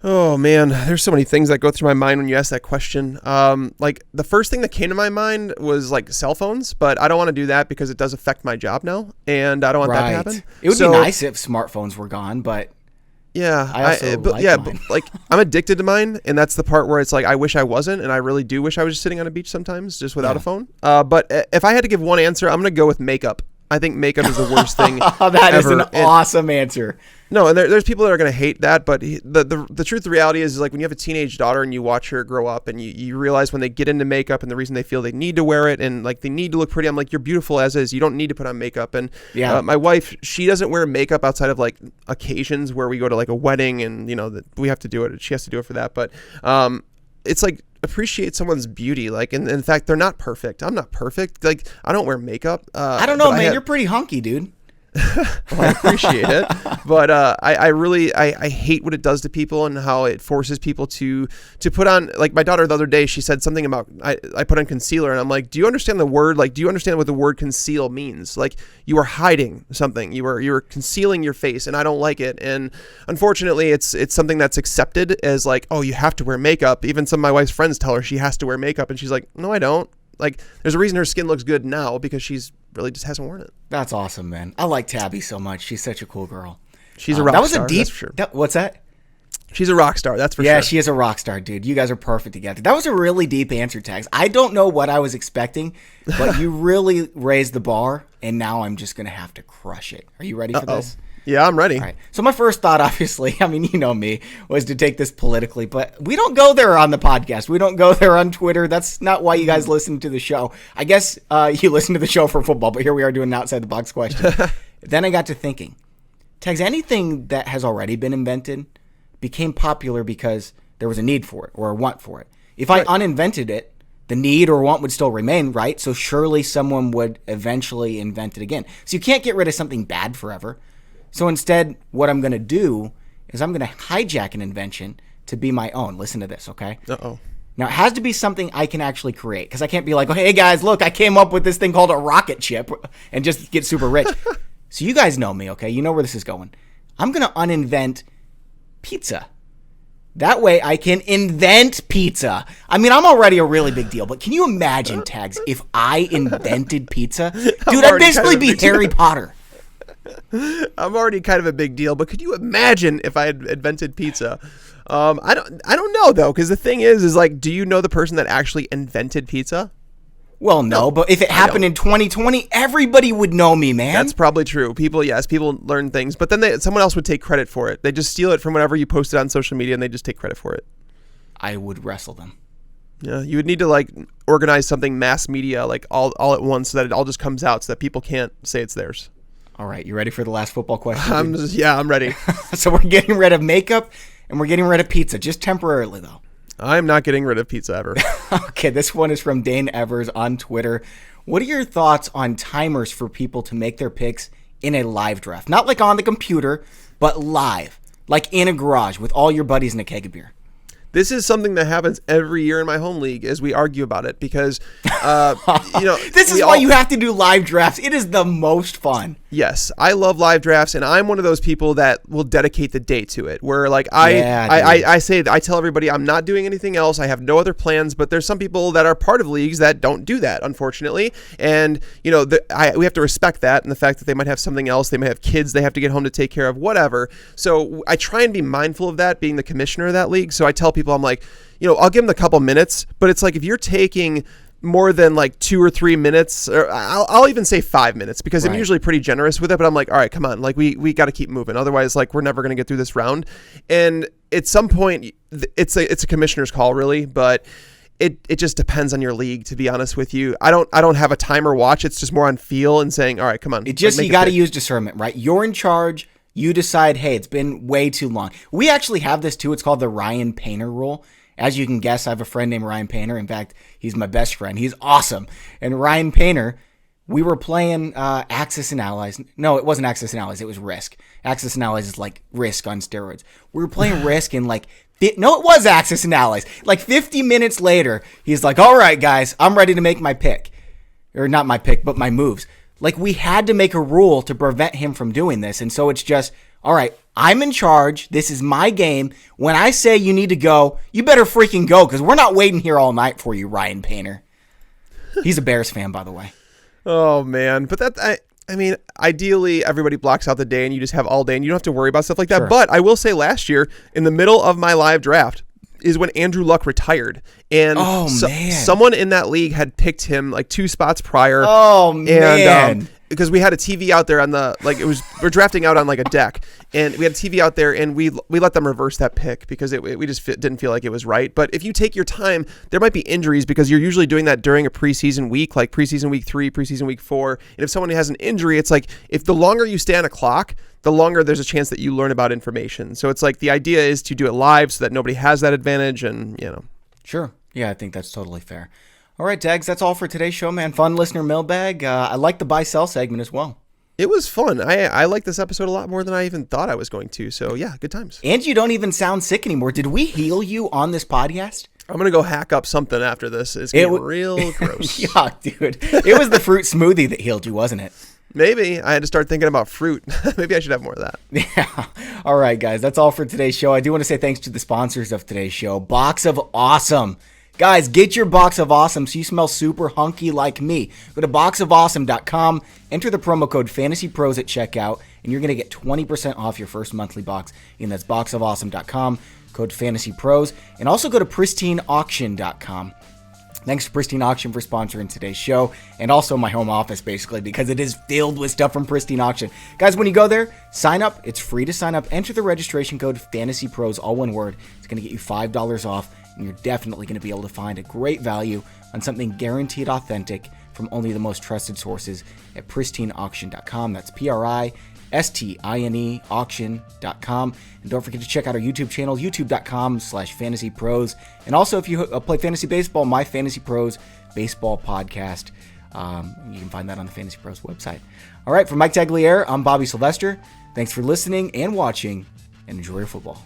Oh man, there's so many things that go through my mind when you ask that question. Like the first thing that came to my mind was like cell phones, but I don't want to do that because it does affect my job now, and I don't want that to happen. It would be nice if smartphones were gone, but yeah, but like I'm addicted to mine, and that's the part where it's like I wish I wasn't, and I really do wish I was just sitting on a beach sometimes, just without a phone. But if I had to give one answer, I'm gonna go with makeup. I think makeup is the worst thing. That ever. is an awesome answer. No, and there's people that are going to hate that, but the truth, the reality is like when you have a teenage daughter and you watch her grow up and you realize when they get into makeup and the reason they feel they need to wear it and like they need to look pretty, I'm like, you're beautiful as is. You don't need to put on makeup. And my wife, she doesn't wear makeup outside of like occasions where we go to like a wedding and, we have to do it. She has to do it for that. But it's like, appreciate someone's beauty. Like, in fact, they're not perfect. I'm not perfect. Like, I don't wear makeup. I don't know, man. You're pretty hunky, dude. Well, I appreciate it, but I really hate what it does to people and how it forces people to put on, like my daughter the other day, she said something about I put on concealer and I'm like, do you understand the word? Like, do you understand what the word conceal means? Like, you are hiding something, you are concealing your face, and I don't like it. And unfortunately it's something that's accepted as like, oh, you have to wear makeup. Even some of my wife's friends tell her she has to wear makeup and she's like, no, I don't. Like, there's a reason her skin looks good now because she's really just hasn't worn it. That's awesome, man. I like Tabby so much. She's such a cool girl. She's a rock star. That was a deep. That's for sure. What's that? She's a rock star. That's for sure. Yeah, she is a rock star, dude. You guys are perfect together. That was a really deep answer, Tags. I don't know what I was expecting, but you really raised the bar, and now I'm just gonna have to crush it. Are you ready for this? Yeah, I'm ready. All right. So my first thought, obviously, I mean, you know me, was to take this politically, but we don't go there on the podcast. We don't go there on Twitter. That's not why you guys listen to the show. I guess you listen to the show for football, but here we are doing an outside the box question. Then I got to thinking, Tags, anything that has already been invented became popular because there was a need for it or a want for it. If I uninvented it, the need or want would still remain, right? So surely someone would eventually invent it again. So you can't get rid of something bad forever. So instead, what I'm going to do is I'm going to hijack an invention to be my own. Listen to this, okay? Uh-oh. Now, it has to be something I can actually create, because I can't be like, oh, hey, guys, look, I came up with this thing called a rocket ship and just get super rich. So you guys know me, okay? You know where this is going. I'm going to uninvent pizza. That way I can invent pizza. I mean, I'm already a really big deal, but can you imagine, Tags, if I invented pizza? Dude, I'd basically be Harry Potter. I'm already kind of a big deal, but could you imagine if I had invented pizza? I don't know though, because the thing is like, do you know the person that actually invented pizza? Well, no, but if it happened in 2020, everybody would know me, man. That's probably true. People learn things, but then someone else would take credit for it. They just steal it from whatever you posted on social media, and they just take credit for it. I would wrestle them. Yeah, you would need to like organize something mass media like all at once so that it all just comes out so that people can't say it's theirs. All right, you ready for the last football question? I'm ready. So we're getting rid of makeup and we're getting rid of pizza, just temporarily though. I'm not getting rid of pizza ever. Okay, this one is from Dane Evers on Twitter. What are your thoughts on timers for people to make their picks in a live draft? Not like on the computer, but live, like in a garage with all your buddies in a keg of beer. This is something that happens every year in my home league as we argue about it because, this is why you have to do live drafts. It is the most fun. Yes, I love live drafts, and I'm one of those people that will dedicate the day to it. Where like I tell everybody I'm not doing anything else. I have no other plans. But there's some people that are part of leagues that don't do that, unfortunately. And we have to respect that and the fact that they might have something else. They might have kids they have to get home to take care of, whatever. So I try and be mindful of that, being the commissioner of that league. So I tell people, I'm like, I'll give them a couple minutes, but it's like if you're taking more than like 2 or 3 minutes, or I'll even say 5 minutes because I'm usually pretty generous with it, but I'm like, all right, come on, like we got to keep moving. Otherwise, like we're never going to get through this round. And at some point it's a commissioner's call really, but it just depends on your league, to be honest with you. I don't have a timer watch. It's just more on feel and saying, all right, come on. You got to use discernment, right? You're in charge. You decide, hey, it's been way too long. We actually have this too. It's called the Ryan Painter rule. As you can guess, I have a friend named Ryan Painter. In fact, he's my best friend. He's awesome. And Ryan Painter, we were playing Axis and Allies. No, it wasn't Axis and Allies. It was Risk. Axis and Allies is like Risk on steroids. We were playing Risk and it was Axis and Allies. Like 50 minutes later, he's like, all right, guys, I'm ready to make my pick. Or not my pick, but my moves. Like, we had to make a rule to prevent him from doing this. And so it's just, all right, I'm in charge. This is my game. When I say you need to go, you better freaking go, because we're not waiting here all night for you, Ryan Painter. He's a Bears fan, by the way. Oh, man. But I mean, ideally, everybody blocks out the day and you just have all day and you don't have to worry about stuff like that. Sure. But I will say last year, in the middle of my live draft, is when Andrew Luck retired. And man. Someone in that league had picked him like 2 spots prior. Oh, man. because we had a TV out there on we're drafting out on like a deck, and we had a TV out there, and we let them reverse that pick because we just didn't feel like it was right. But if you take your time, there might be injuries because you're usually doing that during a preseason week, like preseason week 3, preseason week 4. And if someone has an injury, it's like if the longer you stay on a clock, the longer there's a chance that you learn about information. So it's like the idea is to do it live so that nobody has that advantage, and Sure. Yeah, I think that's totally fair. All right, Dags, that's all for today's show, man. Fun listener mailbag. I like the buy-sell segment as well. It was fun. I like this episode a lot more than I even thought I was going to. So yeah, good times. And you don't even sound sick anymore. Did we heal you on this podcast? I'm going to go hack up something after this. It's getting real gross. Yeah, dude. It was the fruit smoothie that healed you, wasn't it? Maybe. I had to start thinking about fruit. Maybe I should have more of that. Yeah. All right, guys. That's all for today's show. I do want to say thanks to the sponsors of today's show. Box of Awesome. Guys, get your Box of Awesome so you smell super hunky like me. Go to boxofawesome.com, enter the promo code FantasyPros at checkout, and you're going to get 20% off your first monthly box. And that's boxofawesome.com, code FantasyPros. And also go to pristineauction.com. Thanks to Pristine Auction for sponsoring today's show, and also my home office, basically, because it is filled with stuff from Pristine Auction. Guys, when you go there, sign up. It's free to sign up. Enter the registration code FantasyPros, all one word. It's going to get you $5 off, and you're definitely going to be able to find a great value on something guaranteed authentic from only the most trusted sources at pristineauction.com. That's PRISTINE auction.com. And don't forget to check out our YouTube channel, youtube.com/fantasypros. And also, if you play fantasy baseball, my Fantasy Pros Baseball Podcast. You can find that on the Fantasy Pros website. All right, for Mike Tagliere, I'm Bobby Sylvester. Thanks for listening and watching, and enjoy your football.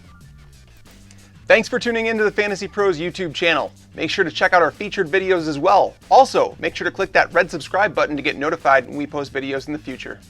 Thanks for tuning into the Fantasy Pros YouTube channel. Make sure to check out our featured videos as well. Also, make sure to click that red subscribe button to get notified when we post videos in the future.